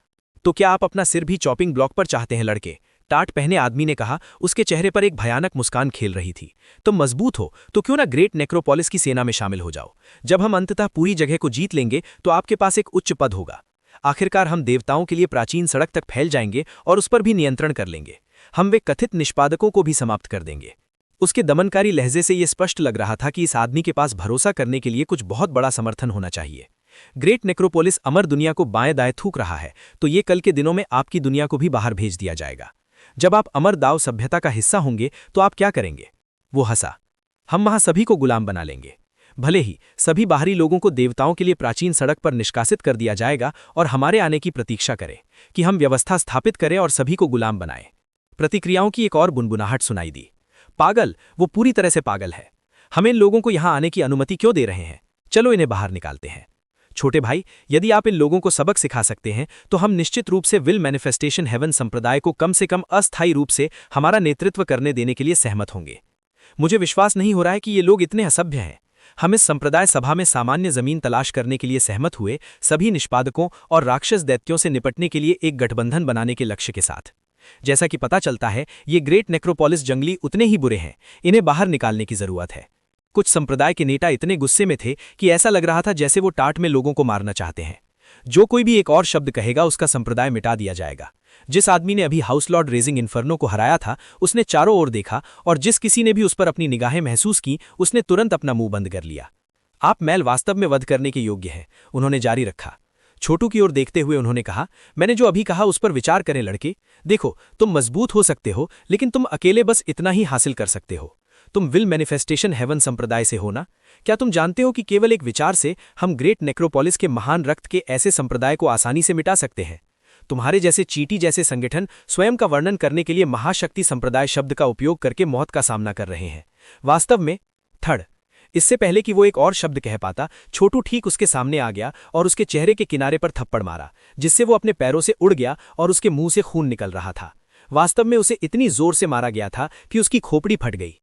तो क्या आप अपना सिर भी चॉपिंग ब्लॉक पर चाहते हैं लड़के? टाट पहने आदमी ने कहा, उसके चेहरे पर एक भयानक मुस्कान खेल रही थी। तुम मजबूत हो तो क्यों ना ग्रेट नेक्रोपोलिस की सेना में शामिल हो जाओ। जब हम अंततः पूरी जगह को जीत लेंगे तो आपके पास एक उच्च पद होगा। आखिरकार हम देवताओं के लिए प्राचीन सड़क तक फैल जाएंगे और उस पर भी नियंत्रण कर लेंगे। हम वे कथित निष्पादकों को भी समाप्त कर देंगे। उसके दमनकारी लहजे से यह स्पष्ट लग रहा था कि इस आदमी के पास भरोसा करने के लिए कुछ बहुत बड़ा समर्थन होना चाहिए। ग्रेट नेक्रोपोलिस अमर दुनिया को बाएं दाएं थूक रहा है, तो ये कल के दिनों में आपकी दुनिया को भी बाहर भेज दिया जाएगा। जब आप अमर दाव सभ्यता का हिस्सा होंगे तो आप क्या करेंगे? वो हंसा। हम वहां सभी को गुलाम बना लेंगे। भले ही सभी बाहरी लोगों को देवताओं के लिए प्राचीन सड़क पर निष्कासित कर दिया जाएगा और हमारे आने की प्रतीक्षा करें कि हम व्यवस्था स्थापित करें और सभी को गुलाम बनाएं। प्रतिक्रियाओं की एक और बुनबुनाहट सुनाई दी। पागल, वो पूरी तरह से पागल है। हम इन लोगों को यहां आने की अनुमति क्यों दे रहे हैं? चलो इन्हें बाहर निकालते हैं। छोटे भाई, यदि आप इन लोगों को सबक सिखा सकते हैं तो हम निश्चित रूप से विल मैनिफेस्टेशन हेवन संप्रदाय को कम से कम अस्थायी रूप से हमारा नेतृत्व करने देने के लिए सहमत होंगे। मुझे विश्वास नहीं हो रहा है कि ये लोग इतने असभ्य हैं। हम इस संप्रदाय सभा में सामान्य जमीन तलाश करने के लिए सहमत हुए, सभी निष्पादकों और राक्षस दैत्यों से निपटने के लिए एक गठबंधन बनाने के लक्ष्य के साथ। जैसा कि पता चलता है, ये ग्रेट नेक्रोपोलिस जंगली उतने ही बुरे हैं, इन्हें बाहर निकालने की जरूरत है। कुछ संप्रदाय के नेता इतने गुस्से में थे कि ऐसा लग रहा था जैसे वो टाट में लोगों को मारना चाहते हैं। जो कोई भी एक और शब्द कहेगा उसका संप्रदाय मिटा दिया जाएगा। जिस आदमी ने अभी हाउस लॉर्ड रेजिंग इन्फर्नो को हराया था, उसने चारों ओर देखा और जिस किसी ने भी उस पर अपनी निगाहें महसूस की, उसने तुरंत अपना मुंह बंद कर लिया। आप मैल वास्तव में वध करने के योग्य हैं, उन्होंने जारी रखा। छोटू की ओर देखते हुए उन्होंने कहा, मैंने जो अभी कहा उस पर विचार करें लड़के। देखो, तुम मजबूत हो सकते हो, लेकिन तुम अकेले बस इतना ही हासिल कर सकते हो। तुम विल मैनिफेस्टेशन हेवन संप्रदाय से हो ना? क्या तुम जानते हो कि केवल एक विचार से हम ग्रेट नेक्रोपोलिस के महान रक्त के ऐसे संप्रदाय को आसानी से मिटा सकते हैं? तुम्हारे जैसे चीटी जैसे संगठन स्वयं का वर्णन करने के लिए महाशक्ति संप्रदाय शब्द का उपयोग करके मौत का सामना कर रहे हैं। वास्तव में थड़। इससे पहले कि वो एक और शब्द कह पाता, छोटू ठीक उसके सामने आ गया और उसके चेहरे के किनारे पर थप्पड़ मारा, जिससे वो अपने पैरों से उड़ गया और उसके मुंह से खून निकल रहा था। वास्तव में उसे इतनी जोर से मारा गया था कि उसकी खोपड़ी फट गई।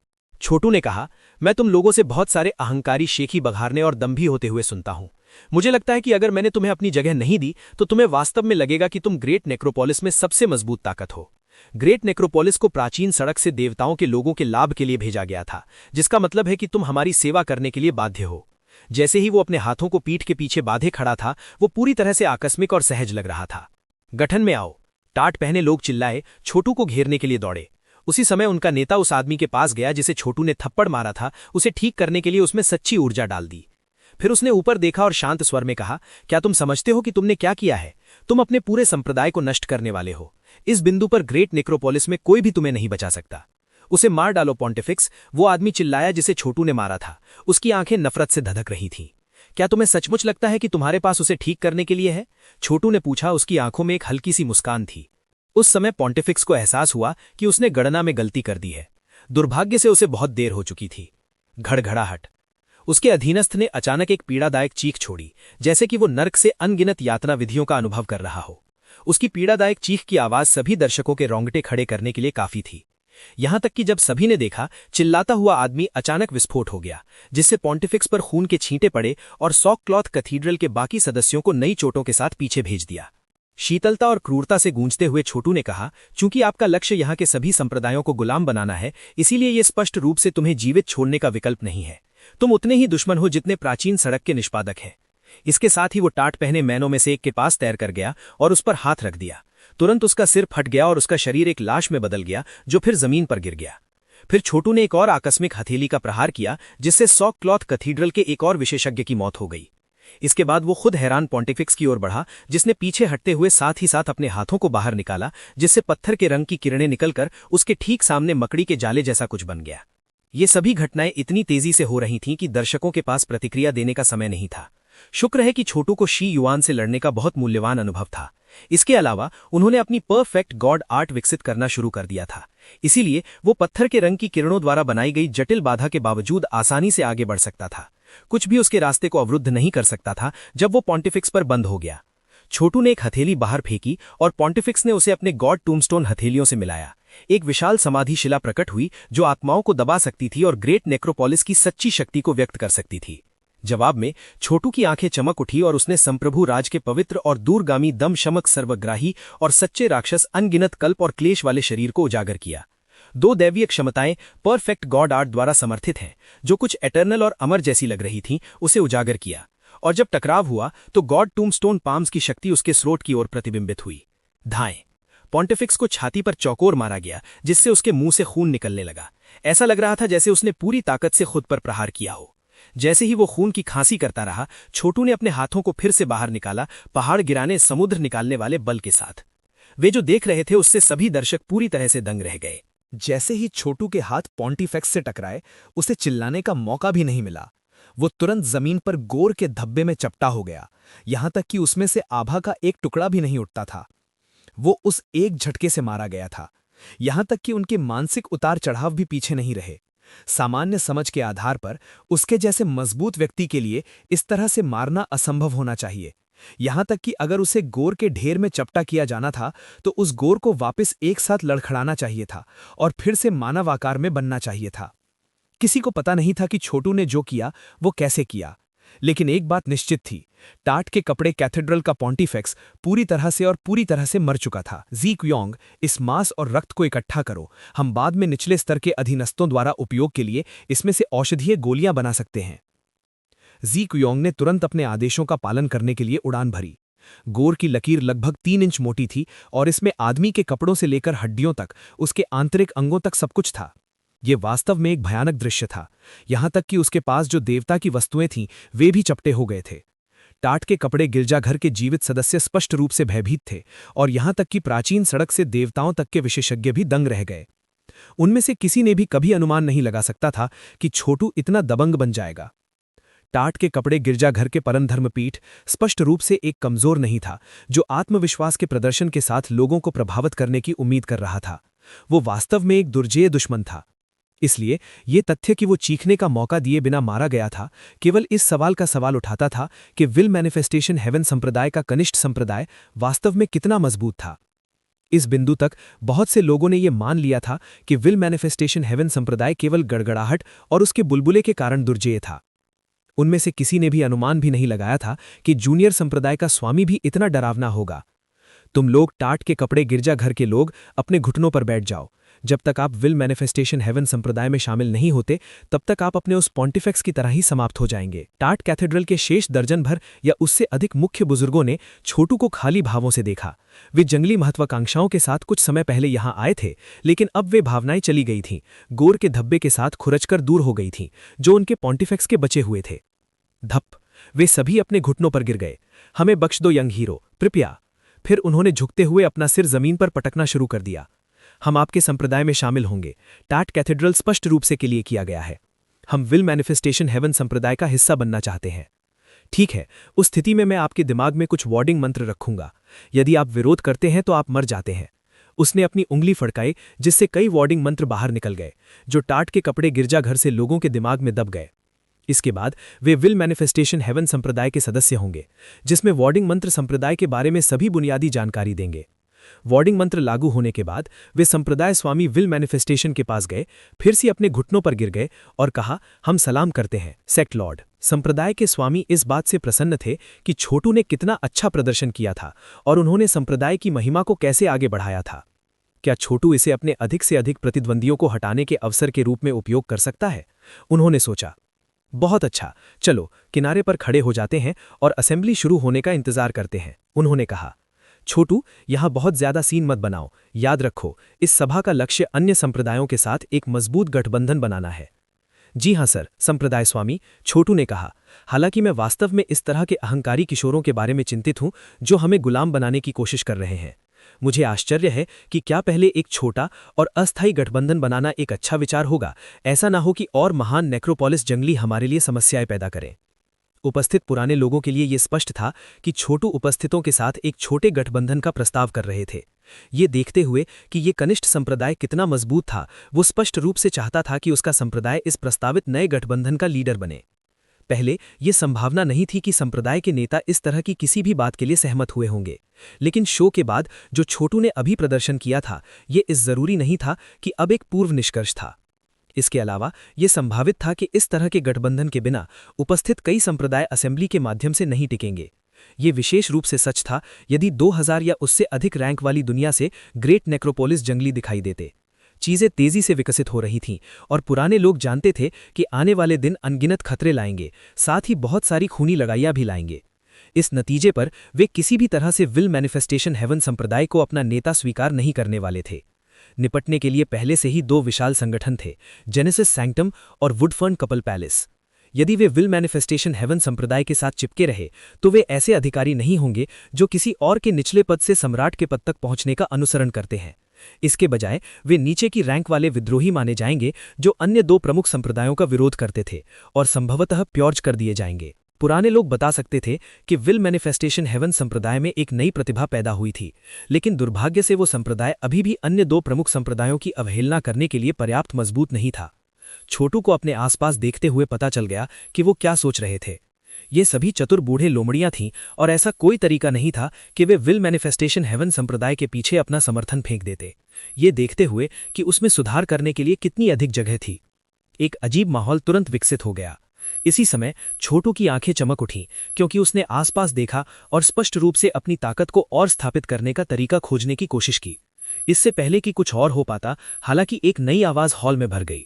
छोटू ने कहा, मैं तुम लोगों से बहुत सारे अहंकारी शेखी बघारने और दंभी होते हुए सुनता हूं, मुझे लगता है कि अगर मैंने तुम्हें अपनी जगह नहीं दी तो तुम्हें वास्तव में लगेगा कि तुम ग्रेट नेक्रोपोलिस में सबसे मजबूत ताकत हो। ग्रेट नेक्रोपोलिस को प्राचीन सड़क से देवताओं के लोगों के लाभ के लिए भेजा गया था, जिसका मतलब है कि तुम हमारी सेवा करने के लिए बाध्य हो। जैसे ही वो अपने हाथों को पीठ के पीछे बांधे खड़ा था, वो पूरी तरह से आकस्मिक और सहज लग रहा था। गठन में आओ, टाट पहने लोग चिल्लाए, छोटू को घेरने के लिए दौड़े। उसी समय उनका नेता उस आदमी के पास गया जिसे छोटू ने थप्पड़ मारा था, उसे ठीक करने के लिए उसमें सच्ची ऊर्जा डाल दी। फिर उसने ऊपर देखा और शांत स्वर में कहा, क्या तुम समझते हो कि तुमने क्या किया है? तुम अपने पूरे संप्रदाय को नष्ट करने वाले हो। इस बिंदु पर ग्रेट नेक्रोपोलिस में कोई भी तुम्हें नहीं बचा सकता। उसे मार डालो पॉन्टिफिक्स, वो आदमी चिल्लाया जिसे छोटू ने मारा था। उसकी आंखें नफरत से धधक रही थीं। क्या तुम्हें सचमुच लगता है कि तुम्हारे पास उसे ठीक करने के लिए है? छोटू ने पूछा। उसकी आंखों में एक हल्की सी मुस्कान थी। उस समय पॉन्टिफिक्स को एहसास हुआ कि उसने गणना में गलती कर दी है। दुर्भाग्य से उसे बहुत देर हो चुकी थी। घड़घड़ाहट। उसके अधीनस्थ ने अचानक एक पीड़ादायक चीख छोड़ी, जैसे कि वो नर्क से अनगिनत यातना विधियों का अनुभव कर रहा हो। उसकी पीड़ादायक चीख की आवाज सभी दर्शकों के रोंगटे खड़े करने के लिए काफी थी। यहां तक कि जब सभी ने देखा, चिल्लाता हुआ आदमी अचानक विस्फोट हो गया, जिससे पॉन्टिफिक्स पर खून के छींटे पड़े और सॉक क्लॉथ कैथीड्रल के बाकी सदस्यों को नई चोटों के साथ पीछे भेज दिया। शीतलता और क्रूरता से गूंजते हुए छोटू ने कहा, चूंकि आपका लक्ष्य यहां के सभी संप्रदायों को गुलाम बनाना है, इसीलिए ये स्पष्ट रूप से तुम्हें जीवित छोड़ने का विकल्प नहीं है। तुम उतने ही दुश्मन हो जितने प्राचीन सड़क के निष्पादक हैं। इसके साथ ही वो टाट पहने मैनों में से एक के पास तैर कर गया और उस पर हाथ रख दिया। तुरंत उसका सिर फट गया और उसका शरीर एक लाश में बदल गया, जो फिर जमीन पर गिर गया। फिर छोटू ने एक और आकस्मिक हथेली का प्रहार किया, जिससे सॉक क्लॉथ कैथीड्रल के एक और विशेषज्ञ की मौत हो गई। इसके बाद वो खुद हैरान पॉन्टिफिक्स की ओर बढ़ा, जिसने पीछे हटते हुए साथ ही साथ अपने हाथों को बाहर निकाला, जिससे पत्थर के रंग की किरणें निकलकर उसके ठीक सामने मकड़ी के जाले जैसा कुछ बन गया। ये सभी घटनाएं इतनी तेजी से हो रही थीं कि दर्शकों के पास प्रतिक्रिया देने का समय नहीं था। शुक्र है कि छोटू को शी युआन से लड़ने का बहुत मूल्यवान अनुभव था। इसके अलावा उन्होंने अपनी परफेक्ट गॉड आर्ट विकसित करना शुरू कर दिया था। इसीलिए वो पत्थर के रंग की किरणों द्वारा बनाई गई जटिल बाधा के बावजूद आसानी से आगे बढ़ सकता था। कुछ भी उसके रास्ते को अवरुद्ध नहीं कर सकता था जब वो पॉन्टिफिक्स पर बंद हो गया। छोटू ने एक हथेली बाहर फेंकी और पॉन्टिफिक्स ने उसे अपने गॉड टूमस्टोन हथेलियों से मिलाया। एक विशाल समाधि शिला प्रकट हुई जो आत्माओं को दबा सकती थी और ग्रेट नेक्रोपोलिस की सच्ची शक्ति को व्यक्त कर सकती थी। जवाब में छोटू की आंखें चमक उठी और उसने संप्रभु राज के पवित्र और दूरगामी दम शमक सर्वग्राही और सच्चे राक्षस अनगिनत कल्प और क्लेश वाले शरीर को उजागर किया। दो दैवीय क्षमताएं परफेक्ट गॉड आर्ट द्वारा समर्थित हैं, जो कुछ एटर्नल और अमर जैसी लग रही थीं, उसे उजागर किया। और जब टकराव हुआ तो गॉड टूमस्टोन पाम्स की शक्ति उसके स्रोत की ओर प्रतिबिंबित हुई। धाएं। पॉन्टिफिक्स को छाती पर चौकोर मारा गया, जिससे उसके मुंह से खून निकलने लगा। ऐसा लग रहा था जैसे उसने पूरी ताकत से खुद पर प्रहार किया हो। जैसे ही वो खून की खांसी करता रहा, छोटू ने अपने हाथों को फिर से बाहर निकाला, पहाड़ गिराने समुद्र निकालने वाले बल के साथ। वे जो देख रहे थे उससे सभी दर्शक पूरी तरह से दंग रह गए। जैसे ही छोटू के हाथ पॉन्टिफिक्स से टकराए, उसे चिल्लाने का मौका भी नहीं मिला। वो तुरंत जमीन पर गोर के धब्बे में चपटा हो गया, यहां तक कि उसमें से आभा का एक टुकड़ा भी नहीं उठता था। वो उस एक झटके से मारा गया था। यहां तक कि उनके मानसिक उतार चढ़ाव भी पीछे नहीं रहे। सामान्य समझ के आधार पर उसके जैसे मजबूत व्यक्ति के लिए इस तरह से मारना असंभव होना चाहिए। यहां तक कि अगर उसे गोर के ढेर में चपटा किया जाना था तो उस गोर को वापस एक साथ लड़खड़ाना चाहिए था और फिर से मानव आकार में बनना चाहिए था। किसी को पता नहीं था कि छोटू ने जो किया वो कैसे किया, लेकिन एक बात निश्चित थी, टाट के कपड़े कैथेड्रल का पॉन्टिफिक्स पूरी तरह से मर चुका था। जी क्योंग, इस मांस और रक्त को इकट्ठा करो, हम बाद में निचले स्तर के अधीनस्थों द्वारा उपयोग के लिए इसमें से औषधीय गोलियां बना सकते हैं। जी क्योंग ने तुरंत अपने आदेशों का पालन करने के लिए उड़ान भरी। गोर की लकीर लगभग 3 इंच मोटी थी और इसमें आदमी के कपड़ों से लेकर हड्डियों तक, उसके आंतरिक अंगों तक सब कुछ था। ये वास्तव में एक भयानक दृश्य था, यहां तक कि उसके पास जो देवता की वस्तुएं थीं वे भी चपटे हो गए थे। टाट के कपड़े गिरजाघर के जीवित सदस्य स्पष्ट रूप से भयभीत थे और यहां तक कि प्राचीन सड़क से देवताओं तक के विशेषज्ञ भी दंग रह गए। उनमें से किसी ने भी कभी अनुमान नहीं लगा सकता था कि छोटू इतना दबंग बन जाएगा। टाट के कपड़े गिरजाघर के परम धर्मपीठ स्पष्ट रूप से एक कमजोर नहीं था, जो आत्मविश्वास के प्रदर्शन के साथ लोगों को प्रभावित करने की उम्मीद कर रहा था। वो वास्तव में एक दुर्जेय दुश्मन था। इसलिए ये तथ्य कि वो चीखने का मौका दिए बिना मारा गया था, केवल इस सवाल का सवाल उठाता था कि विल मैनिफेस्टेशन हेवन संप्रदाय का कनिष्ठ संप्रदाय वास्तव में कितना मजबूत था। इस बिंदु तक बहुत से लोगों ने यह मान लिया था कि विल मैनिफेस्टेशन हेवन संप्रदाय केवल गड़गड़ाहट और उसके बुलबुले के कारण दुर्जेय था। उनमें से किसी ने भी अनुमान भी नहीं लगाया था कि जूनियर संप्रदाय का स्वामी भी इतना डरावना होगा। तुम लोग टाट के कपड़े गिरजाघर के लोग अपने घुटनों पर बैठ जाओ। जब तक आप विल मैनिफेस्टेशन हेवन संप्रदाय में शामिल नहीं होते तब तक आप अपने उस पॉन्टिफेक्स की तरह ही समाप्त हो जाएंगे। टाट कैथेड्रल के शेष दर्जन भर या उससे अधिक मुख्य बुजुर्गों ने छोटू को खाली भावों से देखा। वे जंगली महत्वाकांक्षाओं के साथ कुछ समय पहले यहां आए थे, लेकिन अब वे भावनाएं चली गई थीं, गोर के धब्बे के साथ खुरचकर दूर हो गई थीं, जो उनके पॉन्टिफेक्स के बचे हुए थे। धप, वे सभी अपने घुटनों पर गिर गए। हमें बख्श दो यंग हीरो, कृपया। फिर उन्होंने झुकते हुए अपना सिर जमीन पर पटकना शुरू कर दिया। हम आपके संप्रदाय में शामिल होंगे। टाट कैथेड्रल स्पष्ट रूप से के लिए किया गया है। हम विल मैनिफेस्टेशन हेवन संप्रदाय का हिस्सा बनना चाहते हैं। ठीक है, उस स्थिति में मैं आपके दिमाग में कुछ वार्डिंग मंत्र रखूंगा। यदि आप विरोध करते हैं तो आप मर जाते हैं। उसने अपनी उंगली फड़काई, जिससे कई वार्डिंग मंत्र बाहर निकल गए, जो टाट के कपड़े गिरजाघर से लोगों के दिमाग में दब गए। इसके बाद वे विल मैनिफेस्टेशन हेवन संप्रदाय के सदस्य होंगे, जिसमें वार्डिंग मंत्र संप्रदाय के बारे में सभी बुनियादी जानकारी देंगे। वार्डिंग मंत्र लागू होने के बाद वे संप्रदाय स्वामी विल मैनिफेस्टेशन के पास गए, फिर से अपने घुटनों पर गिर गए और कहा, हम सलाम करते हैं सेक्ट लॉर्ड। संप्रदाय के स्वामी इस बात से प्रसन्न थे कि छोटू ने कितना अच्छा प्रदर्शन किया था और उन्होंने संप्रदाय की महिमा को कैसे आगे बढ़ाया था। क्या छोटू इसे अपने अधिक से अधिक प्रतिद्वंदियों को हटाने के अवसर के रूप में उपयोग कर सकता है? उन्होंने सोचा। बहुत अच्छा, चलो किनारे पर खड़े हो जाते हैं और असेंबली शुरू होने का इंतजार करते हैं, उन्होंने कहा। छोटू, यहां बहुत ज्यादा सीन मत बनाओ। याद रखो, इस सभा का लक्ष्य अन्य संप्रदायों के साथ एक मजबूत गठबंधन बनाना है। जी हां सर, संप्रदाय स्वामी, छोटू ने कहा। हालांकि मैं वास्तव में इस तरह के अहंकारी किशोरों के बारे में चिंतित हूं जो हमें गुलाम बनाने की कोशिश कर रहे हैं। मुझे आश्चर्य है कि क्या पहले एक छोटा और अस्थायी गठबंधन बनाना एक अच्छा विचार होगा। ऐसा ना हो कि और महान नेक्रोपोलिस जंगली हमारे लिए समस्याएं पैदा करें। उपस्थित पुराने लोगों के लिए यह स्पष्ट था कि छोटू उपस्थितों के साथ एक छोटे गठबंधन का प्रस्ताव कर रहे थे। ये देखते हुए कि ये कनिष्ठ संप्रदाय कितना मजबूत था, वो स्पष्ट रूप से चाहता था कि उसका संप्रदाय इस प्रस्तावित नए गठबंधन का लीडर बने। पहले ये संभावना नहीं थी कि संप्रदाय के नेता इस तरह की किसी भी बात के लिए सहमत हुए होंगे, लेकिन शो के बाद जो छोटू ने अभी प्रदर्शन किया था, ये इस जरूरी नहीं था कि अब एक पूर्व निष्कर्ष था। इसके अलावा यह संभावित था कि इस तरह के गठबंधन के बिना उपस्थित कई संप्रदाय असेंबली के माध्यम से नहीं टिकेंगे। ये विशेष रूप से सच था यदि 2000 या उससे अधिक रैंक वाली दुनिया से ग्रेट नेक्रोपोलिस जंगली दिखाई देते। चीजें तेजी से विकसित हो रही थीं और पुराने लोग जानते थे कि आने वाले दिन अनगिनत खतरे लाएंगे, साथ ही बहुत सारी खूनी लड़ाइयां भी लाएंगे। इस नतीजे पर वे किसी भी तरह से विल मैनिफेस्टेशन हेवन संप्रदाय को अपना नेता स्वीकार नहीं करने वाले थे। निपटने के लिए पहले से ही दो विशाल संगठन थे, जेनेसिस सैंक्टम और वुडफर्न कपल पैलेस। यदि वे विल मैनिफेस्टेशन हेवन संप्रदाय के साथ चिपके रहे तो वे ऐसे अधिकारी नहीं होंगे जो किसी और के निचले पद से सम्राट के पद तक पहुंचने का अनुसरण करते हैं। इसके बजाय वे नीचे की रैंक वाले विद्रोही माने जाएंगे जो अन्य दो प्रमुख संप्रदायों का विरोध करते थे और संभवतः प्योर्ज कर दिए जाएंगे। पुराने लोग बता सकते थे कि विल मैनिफेस्टेशन हेवन संप्रदाय में एक नई प्रतिभा पैदा हुई थी, लेकिन दुर्भाग्य से वो संप्रदाय अभी भी अन्य दो प्रमुख संप्रदायों की अवहेलना करने के लिए पर्याप्त मजबूत नहीं था। छोटू को अपने आसपास देखते हुए पता चल गया कि वो क्या सोच रहे थे। ये सभी चतुर बूढ़े लोमड़ियां थीं और ऐसा कोई तरीका नहीं था कि वे विल मैनिफेस्टेशन हेवन संप्रदाय के पीछे अपना समर्थन फेंक देते, ये देखते हुए कि उसमें सुधार करने के लिए कितनी अधिक जगह थी। एक अजीब माहौल तुरंत विकसित हो गया। इसी समय छोटू की आंखें चमक उठीं क्योंकि उसने आसपास देखा और स्पष्ट रूप से अपनी ताकत को और स्थापित करने का तरीका खोजने की कोशिश की। इससे पहले कि कुछ और हो पाता, हालांकि एक नई आवाज हॉल में भर गई।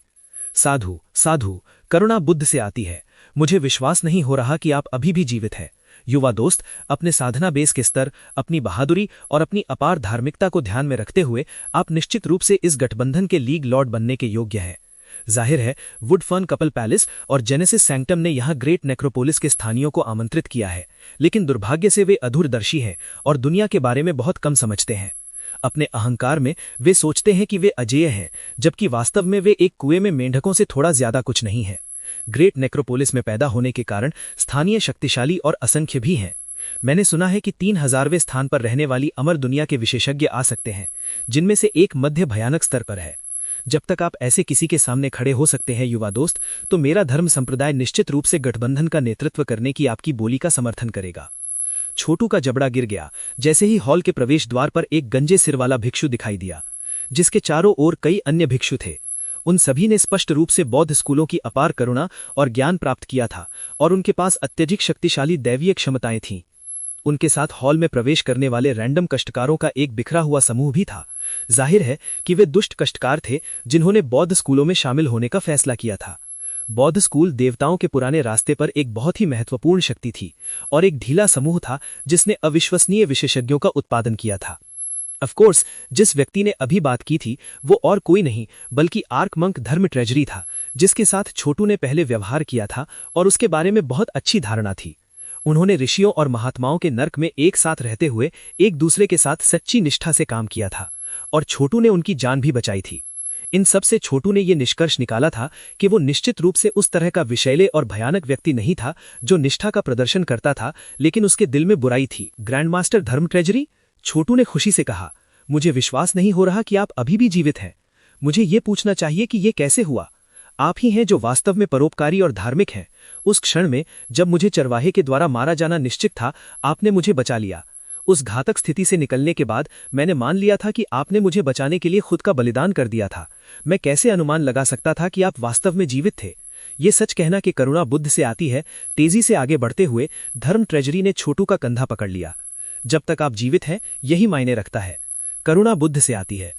साधु, साधु, करुणा बुद्ध से आती है। मुझे विश्वास नहीं हो रहा कि आप अभी भी जीवित हैं। युवा दोस्त, अपने साधना बेस के स्तर, अपनी बहादुरी और अपनी अपार धार्मिकता को ध्यान में रखते हुए आप निश्चित रूप से इस गठबंधन के लीग लॉर्ड बनने के योग्य हैं। जाहिर है वुडफर्न कपल पैलेस और जेनेसिस सैंक्टम ने यहां ग्रेट नेक्रोपोलिस के स्थानियों को आमंत्रित किया है, लेकिन दुर्भाग्य से वे अधूरदर्शी हैं और दुनिया के बारे में बहुत कम समझते हैं। अपने अहंकार में वे सोचते हैं कि वे अजेय हैं, जबकि वास्तव में वे एक कुएं में मेंढकों से थोड़ा ज्यादा कुछ नहीं है। ग्रेट नेक्रोपोलिस में पैदा होने के कारण स्थानीय शक्तिशाली और असंख्य भी हैं। मैंने सुना है कि 3000वें स्थान पर रहने वाली अमर दुनिया के विशेषज्ञ आ सकते हैं, जिनमें से एक मध्य भयानक स्तर पर है। जब तक आप ऐसे किसी के सामने खड़े हो सकते हैं युवा दोस्त, तो मेरा धर्म संप्रदाय निश्चित रूप से गठबंधन का नेतृत्व करने की आपकी बोली का समर्थन करेगा। छोटू का जबड़ा गिर गया जैसे ही हॉल के प्रवेश द्वार पर एक गंजे सिर वाला भिक्षु दिखाई दिया, जिसके चारों ओर कई अन्य भिक्षु थे। उन सभी ने स्पष्ट रूप से बौद्ध स्कूलों की अपार करुणा और ज्ञान प्राप्त किया था और उनके पास अत्यधिक शक्तिशाली दैवीय क्षमताएं थीं। उनके साथ हॉल में प्रवेश करने वाले रैंडम कष्टकारों का एक बिखरा हुआ समूह भी था। जाहिर है कि वे दुष्ट कष्टकार थे जिन्होंने बौद्ध स्कूलों में शामिल होने का फैसला किया था। बौद्ध स्कूल देवताओं के पुराने रास्ते पर एक बहुत ही महत्वपूर्ण शक्ति थी और एक ढीला समूह था जिसने अविश्वसनीय विशेषज्ञों का उत्पादन किया था। ऑफकोर्स जिस व्यक्ति ने अभी बात की थी वो और कोई नहीं बल्कि आर्क मंक धर्म ट्रेजरी था, जिसके साथ छोटू ने पहले व्यवहार किया था और उसके बारे में बहुत अच्छी धारणा थी। उन्होंने ऋषियों और महात्माओं के नर्क में एक साथ रहते हुए एक दूसरे के साथ सच्ची निष्ठा से काम किया था और छोटू ने उनकी जान भी बचाई थी। इन सब से छोटू ने यह निष्कर्ष निकाला था कि वो निश्चित रूप से उस तरह का विषैले और भयानक व्यक्ति नहीं था जो निष्ठा का प्रदर्शन करता था, लेकिन उसके दिल में बुराई थी। ग्रैंडमास्टर धर्म ट्रेजरी, छोटू ने खुशी से कहा, मुझे विश्वास नहीं हो रहा कि आप अभी भी जीवित हैं। मुझे ये पूछना चाहिए कि ये कैसे हुआ? आप ही हैं जो वास्तव में परोपकारी और धार्मिक हैं। उस क्षण में जब मुझे चरवाहे के द्वारा मारा जाना निश्चित था, आपने मुझे बचा लिया। उस घातक स्थिति से निकलने के बाद मैंने मान लिया था कि आपने मुझे बचाने के लिए खुद का बलिदान कर दिया था। मैं कैसे अनुमान लगा सकता था कि आप वास्तव में जीवित थे? ये सच कहना कि करुणा बुद्ध से आती है। तेजी से आगे बढ़ते हुए धर्म ट्रेजरी ने छोटू का कंधा पकड़ लिया। जब तक आप जीवित हैं यही मायने रखता है। करुणा बुद्ध से आती है।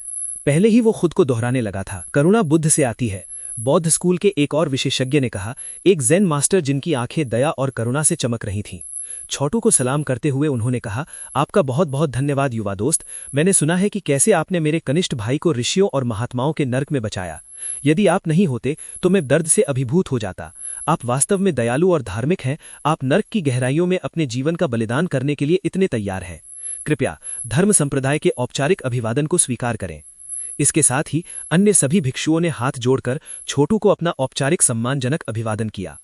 पहले ही वो खुद को दोहराने लगा था। करुणा बुद्ध से आती है। बौद्ध स्कूल के एक और विशेषज्ञ ने कहा, एक ज़ेन मास्टर जिनकी आंखें दया और करुणा से चमक रही थीं। छोटू को सलाम करते हुए उन्होंने कहा, आपका बहुत बहुत धन्यवाद युवा दोस्त। मैंने सुना है कि कैसे आपने मेरे कनिष्ठ भाई को ऋषियों और महात्माओं के नर्क में बचाया। यदि आप नहीं होते तो मैं दर्द से अभिभूत हो जाता। आप वास्तव में दयालु और धार्मिक हैं। आप नर्क की गहराइयों में अपने जीवन का बलिदान करने के लिए इतने तैयार हैं। कृपया धर्म संप्रदाय के औपचारिक अभिवादन को स्वीकार करें। इसके साथ ही अन्य सभी भिक्षुओं ने हाथ जोड़कर छोटू को अपना औपचारिक सम्मानजनक अभिवादन किया।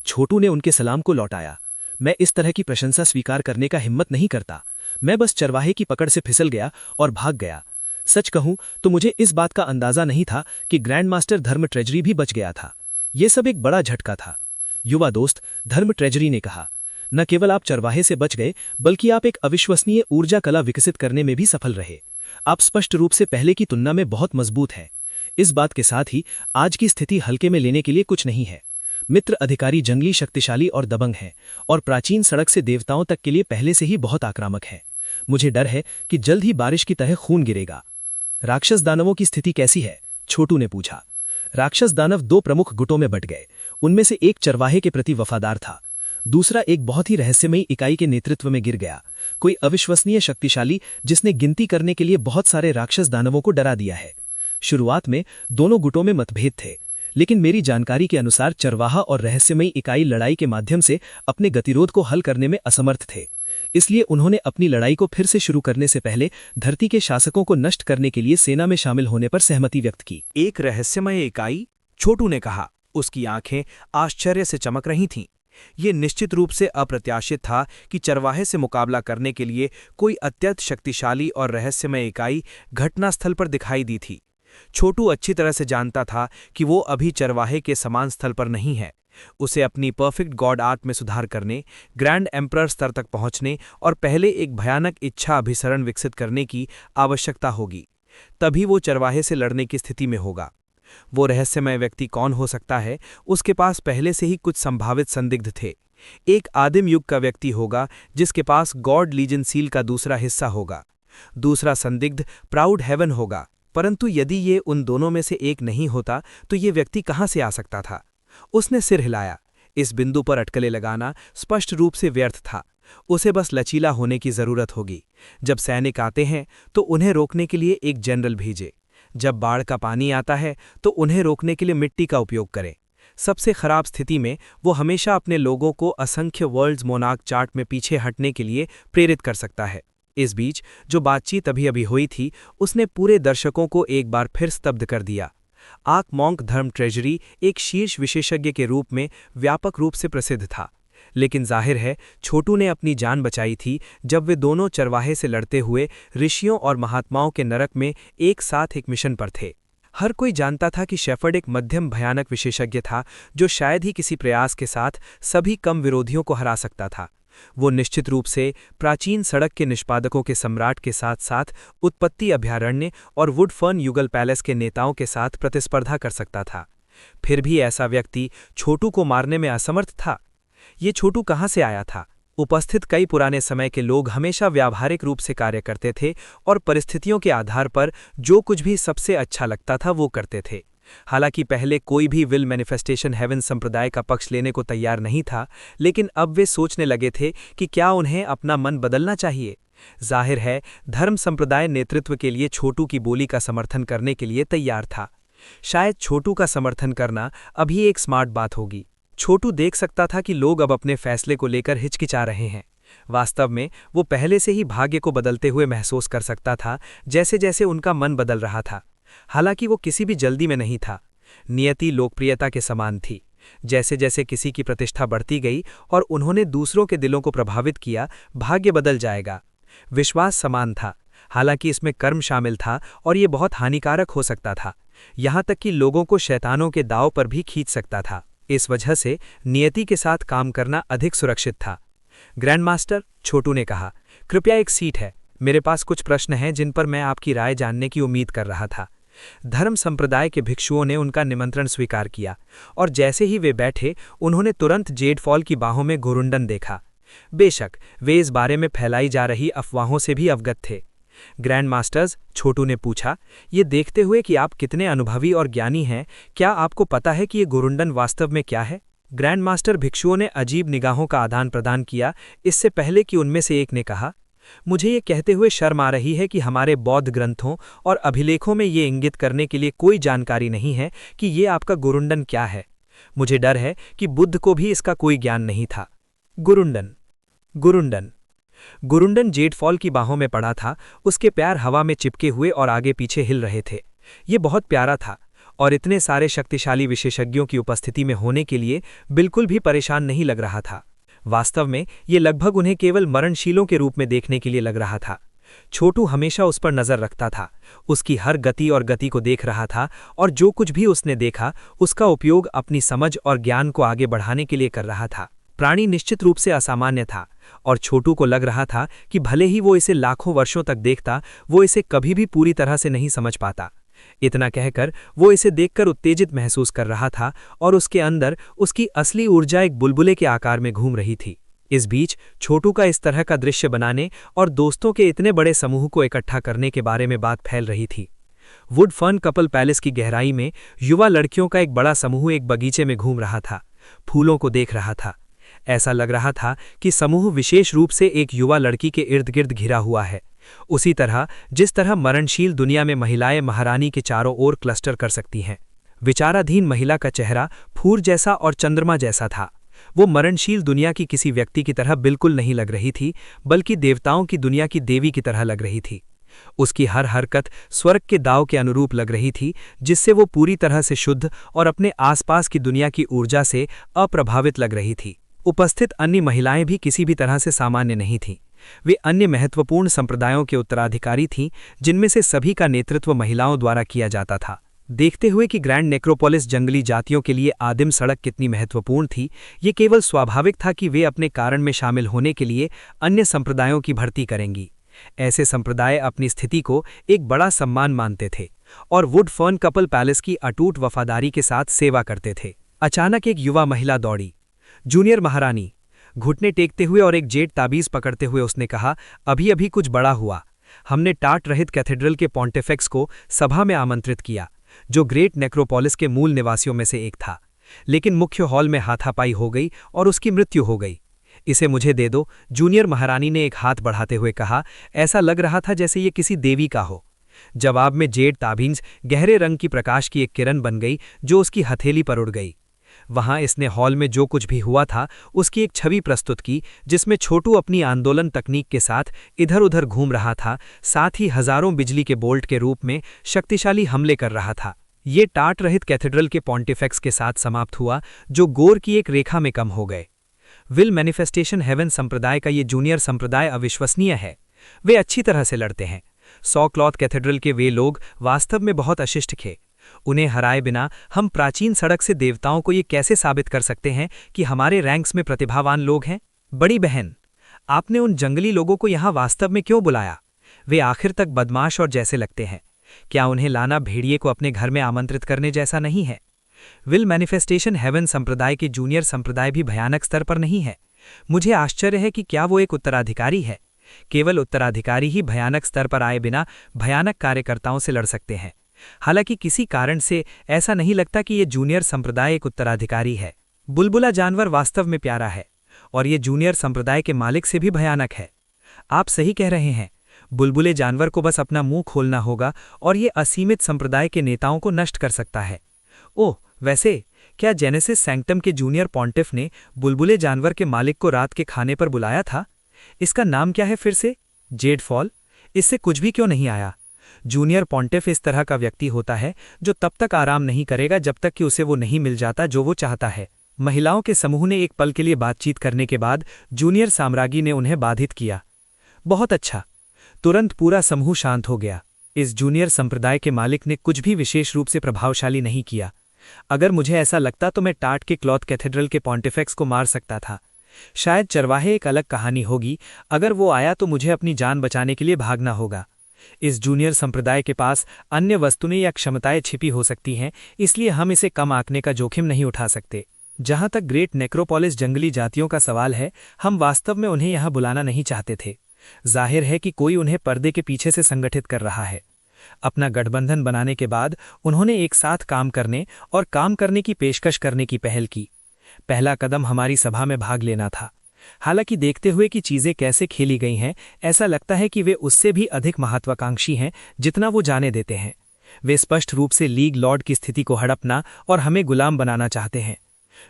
छोटू ने उनके सलाम को लौटाया। मैं इस तरह की प्रशंसा स्वीकार करने का हिम्मत नहीं करता। मैं बस चरवाहे की पकड़ से फिसल गया और भाग गया। सच कहूं तो मुझे इस बात का अंदाजा नहीं था कि ग्रैंडमास्टर धर्म ट्रेजरी भी बच गया था। यह सब एक बड़ा झटका था। युवा दोस्त, धर्म ट्रेजरी ने कहा, न केवल आप चरवाहे से बच गए बल्कि आप एक अविश्वसनीय ऊर्जा कला विकसित करने में भी सफल रहे। आप स्पष्ट रूप से पहले की तुलना में बहुत मजबूत हैं। इस बात के साथ ही आज की स्थिति हल्के में लेने के लिए कुछ नहीं है। मित्र अधिकारी जंगली, शक्तिशाली और दबंग हैं और प्राचीन सड़क से देवताओं तक के लिए पहले से ही बहुत आक्रामक है। मुझे डर है कि जल्द ही बारिश की तरह खून गिरेगा। राक्षस दानवों की स्थिति कैसी है? छोटू ने पूछा। राक्षस दानव दो प्रमुख गुटों में बंट गए। उनमें से एक चरवाहे के प्रति वफादार था, दूसरा एक बहुत ही रहस्यमयी इकाई के नेतृत्व में गिर गया। कोई अविश्वसनीय शक्तिशाली जिसने गिनती करने के लिए बहुत सारे राक्षस दानवों को डरा दिया है। शुरुआत में दोनों गुटों में मतभेद थे, लेकिन मेरी जानकारी के अनुसार चरवाहा और रहस्यमयी इकाई लड़ाई के माध्यम से अपने गतिरोध को हल करने में असमर्थ थे। इसलिए उन्होंने अपनी लड़ाई को फिर से शुरू करने से पहले धरती के शासकों को नष्ट करने के लिए सेना में शामिल होने पर सहमति व्यक्त की। एक रहस्यमय इकाई? छोटू ने कहा। उसकी आंखें आश्चर्य से चमक रही थीं। ये निश्चित रूप से अप्रत्याशित था कि चरवाहे से मुकाबला करने के लिए कोई अत्यंत शक्तिशाली और रहस्यमय इकाई घटनास्थल पर दिखाई दी थी। छोटू अच्छी तरह से जानता था कि वो अभी चरवाहे के समान स्थल पर नहीं है। उसे अपनी परफेक्ट गॉड आर्ट में सुधार करने, ग्रैंड एम्परर स्तर तक पहुंचने और पहले एक भयानक इच्छा अभिसरण विकसित करने की आवश्यकता होगी। तभी वो चरवाहे से लड़ने की स्थिति में होगा। वो रहस्यमय व्यक्ति कौन हो सकता है? उसके पास पहले से ही कुछ संभावित संदिग्ध थे। एक आदिम युग का व्यक्ति होगा जिसके पास गॉड लीजन सील का दूसरा हिस्सा होगा। दूसरा संदिग्ध प्राउड हेवन होगा। परंतु यदि ये उन दोनों में से एक नहीं होता तो ये व्यक्ति कहाँ से आ सकता था? उसने सिर हिलाया। इस बिंदु पर अटकलें लगाना स्पष्ट रूप से व्यर्थ था। उसे बस लचीला होने की जरूरत होगी। जब सैनिक आते हैं तो उन्हें रोकने के लिए एक जनरल भेजे। जब बाढ़ का पानी आता है तो उन्हें रोकने के लिए मिट्टी का उपयोग करें। सबसे खराब स्थिति में वो हमेशा अपने लोगों को असंख्य वर्ल्ड्स मोनार्क चार्ट में पीछे हटने के लिए प्रेरित कर सकता है। इस बीच जो बातचीत अभी हुई थी उसने पूरे दर्शकों को एक बार फिर स्तब्ध कर दिया। आर्क मंक धर्म ट्रेजरी एक शीर्ष विशेषज्ञ के रूप में व्यापक रूप से प्रसिद्ध था, लेकिन जाहिर है छोटू ने अपनी जान बचाई थी जब वे दोनों चरवाहे से लड़ते हुए ऋषियों और महात्माओं के नरक में एक साथ एक मिशन पर थे। हर कोई जानता था कि शेफर्ड एक मध्यम भयानक विशेषज्ञ था जो शायद ही किसी प्रयास के साथ सभी कम विरोधियों को हरा सकता था। वो निश्चित रूप से प्राचीन सड़क के निष्पादकों के सम्राट के साथ साथ उत्पत्ति अभयारण्य और वुडफर्न युगल पैलेस के नेताओं के साथ प्रतिस्पर्धा कर सकता था। फिर भी ऐसा व्यक्ति छोटू को मारने में असमर्थ था। ये छोटू कहाँ से आया था? उपस्थित कई पुराने समय के लोग हमेशा व्यावहारिक रूप से कार्य करते थे और परिस्थितियों के आधार पर जो कुछ भी सबसे अच्छा लगता था वो करते थे। हालांकि पहले कोई भी विल मैनिफेस्टेशन हेवन संप्रदाय का पक्ष लेने को तैयार नहीं था, लेकिन अब वे सोचने लगे थे कि क्या उन्हें अपना मन बदलना चाहिए। जाहिर है, धर्म संप्रदाय नेतृत्व के लिए छोटू की बोली का समर्थन करने के लिए तैयार था। शायद छोटू का समर्थन करना अभी एक स्मार्ट बात होगी। छोटू देख सकता था कि लोग अब अपने फैसले को लेकर हिचकिचा रहे हैं। वास्तव में वो पहले से ही भाग्य को बदलते हुए महसूस कर सकता था, जैसे जैसे उनका मन बदल रहा था। हालांकि वो किसी भी जल्दी में नहीं था। नियति लोकप्रियता के समान थी। जैसे जैसे किसी की प्रतिष्ठा बढ़ती गई और उन्होंने दूसरों के दिलों को प्रभावित किया, भाग्य बदल जाएगा। विश्वास समान था, हालांकि इसमें कर्म शामिल था और ये बहुत हानिकारक हो सकता था, यहाँ तक कि लोगों को शैतानों के दांव पर भी खींच सकता था। इस वजह से नियति के साथ काम करना अधिक सुरक्षित था। ग्रैंड मास्टर, छोटू ने कहा, कृपया एक सीट है। मेरे पास कुछ प्रश्न हैं जिन पर मैं आपकी राय जानने की उम्मीद कर रहा था। धर्म संप्रदाय के भिक्षुओं ने उनका निमंत्रण स्वीकार किया और जैसे ही वे बैठे, उन्होंने तुरंत जेडफॉल की बाहों में घुरुंडन देखा। बेशक वे इस बारे में फैलाई जा रही अफवाहों से भी अवगत थे। ग्रैंड मास्टर्स, छोटू ने पूछा, ये देखते हुए कि आप कितने अनुभवी और ज्ञानी हैं, क्या आपको पता है कि ये घुरुंडन वास्तव में क्या है? ग्रैंड मास्टर भिक्षुओं ने अजीब निगाहों का आदान प्रदान किया, इससे पहले कि उनमें से एक ने कहा, मुझे ये कहते हुए शर्म आ रही है कि हमारे बौद्ध ग्रंथों और अभिलेखों में ये इंगित करने के लिए कोई जानकारी नहीं है कि ये आपका गुरुंडन क्या है। मुझे डर है कि बुद्ध को भी इसका कोई ज्ञान नहीं था। गुरुंडन गुरुंडन गुरुंडन जेडफॉल की बाहों में पड़ा था। उसके पैर हवा में चिपके हुए और आगे पीछे हिल रहे थे। ये बहुत प्यारा था और इतने सारे शक्तिशाली विशेषज्ञों की उपस्थिति में होने के लिए बिल्कुल भी परेशान नहीं लग रहा था। वास्तव में ये लगभग उन्हें केवल मरणशीलों के रूप में देखने के लिए लग रहा था। छोटू हमेशा उस पर नजर रखता था, उसकी हर गति और गति को देख रहा था और जो कुछ भी उसने देखा उसका उपयोग अपनी समझ और ज्ञान को आगे बढ़ाने के लिए कर रहा था। प्राणी निश्चित रूप से असामान्य था और छोटू को लग रहा था कि भले ही वो इसे लाखों वर्षों तक देखता, वो इसे कभी भी पूरी तरह से नहीं समझ पाता। इतना कहकर वो इसे देखकर उत्तेजित महसूस कर रहा था और उसके अंदर उसकी असली ऊर्जा एक बुलबुले के आकार में घूम रही थी। इस बीच छोटू का इस तरह का दृश्य बनाने और दोस्तों के इतने बड़े समूह को इकट्ठा करने के बारे में बात फैल रही थी। वुडफर्न कपल पैलेस की गहराई में युवा लड़कियों का एक बड़ा समूह एक बगीचे में घूम रहा था, फूलों को देख रहा था। ऐसा लग रहा था कि समूह विशेष रूप से एक युवा लड़की के इर्द गिर्द घिरा हुआ है, उसी तरह जिस तरह मरणशील दुनिया में महिलाएं महारानी के चारों ओर क्लस्टर कर सकती हैं। विचाराधीन महिला का चेहरा फूर जैसा और चंद्रमा जैसा था। वो मरणशील दुनिया की किसी व्यक्ति की तरह बिल्कुल नहीं लग रही थी, बल्कि देवताओं की दुनिया की देवी की तरह लग रही थी। उसकी हर हरकत स्वर्ग के दाव के अनुरूप लग रही थी, जिससे वो पूरी तरह से शुद्ध और अपने आसपास की दुनिया की ऊर्जा से अप्रभावित लग रही थी। उपस्थित अन्य महिलाएं भी किसी भी तरह से सामान्य नहीं थीं। वे अन्य महत्वपूर्ण संप्रदायों के उत्तराधिकारी थीं, जिनमें से सभी का नेतृत्व महिलाओं द्वारा किया जाता था। देखते हुए कि ग्रैंड नेक्रोपोलिस जंगली जातियों के लिए आदिम सड़क कितनी महत्वपूर्ण थी, ये केवल स्वाभाविक था कि वे अपने कारण में शामिल होने के लिए अन्य संप्रदायों की भर्ती करेंगी। ऐसे संप्रदाय अपनी स्थिति को एक बड़ा सम्मान मानते थे और वुडफर्न कपल पैलेस की अटूट वफादारी के साथ सेवा करते थे। अचानक एक युवा महिला दौड़ी। जूनियर महारानी, घुटने टेकते हुए और एक जेड ताबीज पकड़ते हुए उसने कहा, अभी अभी कुछ बड़ा हुआ। हमने टाट रहित कैथेड्रल के पॉन्टिफेक्स को सभा में आमंत्रित किया, जो ग्रेट नेक्रोपोलिस के मूल निवासियों में से एक था, लेकिन मुख्य हॉल में हाथापाई हो गई और उसकी मृत्यु हो गई। इसे मुझे दे दो, जूनियर महारानी ने एक हाथ बढ़ाते हुए कहा। ऐसा लग रहा था जैसे ये किसी देवी का हो। जवाब में जेड ताबीज गहरे रंग की प्रकाश की एक किरण बन गई जो उसकी हथेली पर उड़ गई। वहां इसने हॉल में जो कुछ भी हुआ था उसकी एक छवि प्रस्तुत की, जिसमें छोटू अपनी आंदोलन तकनीक के साथ इधर उधर घूम रहा था, साथ ही हजारों बिजली के बोल्ट के रूप में शक्तिशाली हमले कर रहा था। ये टाट रहित कैथेड्रल के पॉन्टिफेक्स के साथ समाप्त हुआ, जो गोर की एक रेखा में कम हो गए। विल मैनिफेस्टेशन हेवन संप्रदाय का ये जूनियर संप्रदाय अविश्वसनीय है। वे अच्छी तरह से लड़ते हैं। 100 क्लॉथ कैथेड्रल के वे लोग वास्तव में बहुत अशिष्ट थे। उन्हें हराए बिना हम प्राचीन सड़क से देवताओं को ये कैसे साबित कर सकते हैं कि हमारे रैंक्स में प्रतिभावान लोग हैं? बड़ी बहन, आपने उन जंगली लोगों को यहाँ वास्तव में क्यों बुलाया? वे आखिर तक बदमाश और जैसे लगते हैं। क्या उन्हें लाना भेड़िए को अपने घर में आमंत्रित करने जैसा नहीं है? विल मैनिफेस्टेशन हेवन संप्रदाय के जूनियर संप्रदाय भी भयानक स्तर पर नहीं है। मुझे आश्चर्य है कि क्या वो एक उत्तराधिकारी है। केवल उत्तराधिकारी ही भयानक स्तर पर आए बिना भयानक कार्यकर्ताओं से लड़ सकते हैं। हालांकि किसी कारण से ऐसा नहीं लगता कि ये जूनियर संप्रदाय एक उत्तराधिकारी है। बुलबुला जानवर वास्तव में प्यारा है और ये जूनियर संप्रदाय के मालिक से भी भयानक है। आप सही कह रहे हैं। बुलबुले जानवर को बस अपना मुंह खोलना होगा और ये असीमित संप्रदाय के नेताओं को नष्ट कर सकता है। ओह, वैसे क्या जेनेसिस सैंक्टम के जूनियर पॉन्टिफ ने बुलबुले जानवर के मालिक को रात के खाने पर बुलाया था? इसका नाम क्या है फिर से? Z fall? इससे कुछ भी क्यों नहीं आया? जूनियर पॉन्टिफ इस तरह का व्यक्ति होता है जो तब तक आराम नहीं करेगा जब तक कि उसे वो नहीं मिल जाता जो वो चाहता है। महिलाओं के समूह ने एक पल के लिए बातचीत करने के बाद जूनियर साम्राज्ञी ने उन्हें बाधित किया। बहुत अच्छा। तुरंत पूरा समूह शांत हो गया। इस जूनियर संप्रदाय के मालिक ने कुछ भी विशेष रूप से प्रभावशाली नहीं किया। अगर मुझे ऐसा लगता तो मैं टाट के क्लॉथ कैथेड्रल के पॉन्टिफेक्स को मार सकता था। शायद चरवाहे एक अलग कहानी होगी। अगर वो आया तो मुझे अपनी जान बचाने के लिए भागना होगा। इस जूनियर संप्रदाय के पास अन्य वस्तुएं या क्षमताएं छिपी हो सकती हैं, इसलिए हम इसे कम आंकने का जोखिम नहीं उठा सकते। जहां तक ग्रेट नेक्रोपोलिस जंगली जातियों का सवाल है, हम वास्तव में उन्हें यहां बुलाना नहीं चाहते थे। जाहिर है कि कोई उन्हें पर्दे के पीछे से संगठित कर रहा है। अपना गठबंधन बनाने के बाद उन्होंने एक साथ काम करने और काम करने की पेशकश करने की पहल की। पहला कदम हमारी सभा में भाग लेना था। हालांकि देखते हुए कि चीजें कैसे खेली गई हैं, ऐसा लगता है कि वे उससे भी अधिक महत्वाकांक्षी हैं जितना वो जाने देते हैं। वे स्पष्ट रूप से लीग लॉर्ड की स्थिति को हड़पना और हमें गुलाम बनाना चाहते हैं।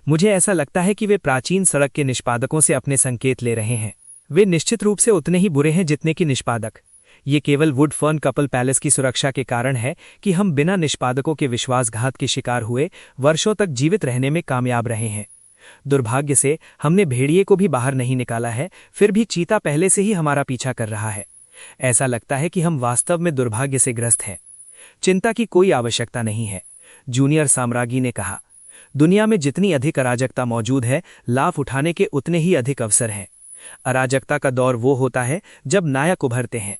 मुझे ऐसा लगता है कि वे प्राचीन सड़क के निष्पादकों से अपने संकेत ले रहे हैं। वे निश्चित रूप से उतने ही बुरे हैं जितने कि निष्पादक। ये केवल वुडफर्न कपल पैलेस की सुरक्षा के कारण है कि हम बिना निष्पादकों के विश्वासघात के शिकार हुए वर्षों तक जीवित रहने में कामयाब रहे हैं। दुर्भाग्य से हमने भेड़िए को भी बाहर नहीं निकाला है, फिर भी चीता पहले से ही हमारा पीछा कर रहा है। ऐसा लगता है कि हम वास्तव में दुर्भाग्य से ग्रस्त हैं। चिंता की कोई आवश्यकता नहीं है, जूनियर साम्राज्ञी ने कहा। दुनिया में जितनी अधिक अराजकता मौजूद है, लाभ उठाने के उतने ही अधिक अवसर हैं। अराजकता का दौर वो होता है जब नायक उभरते हैं।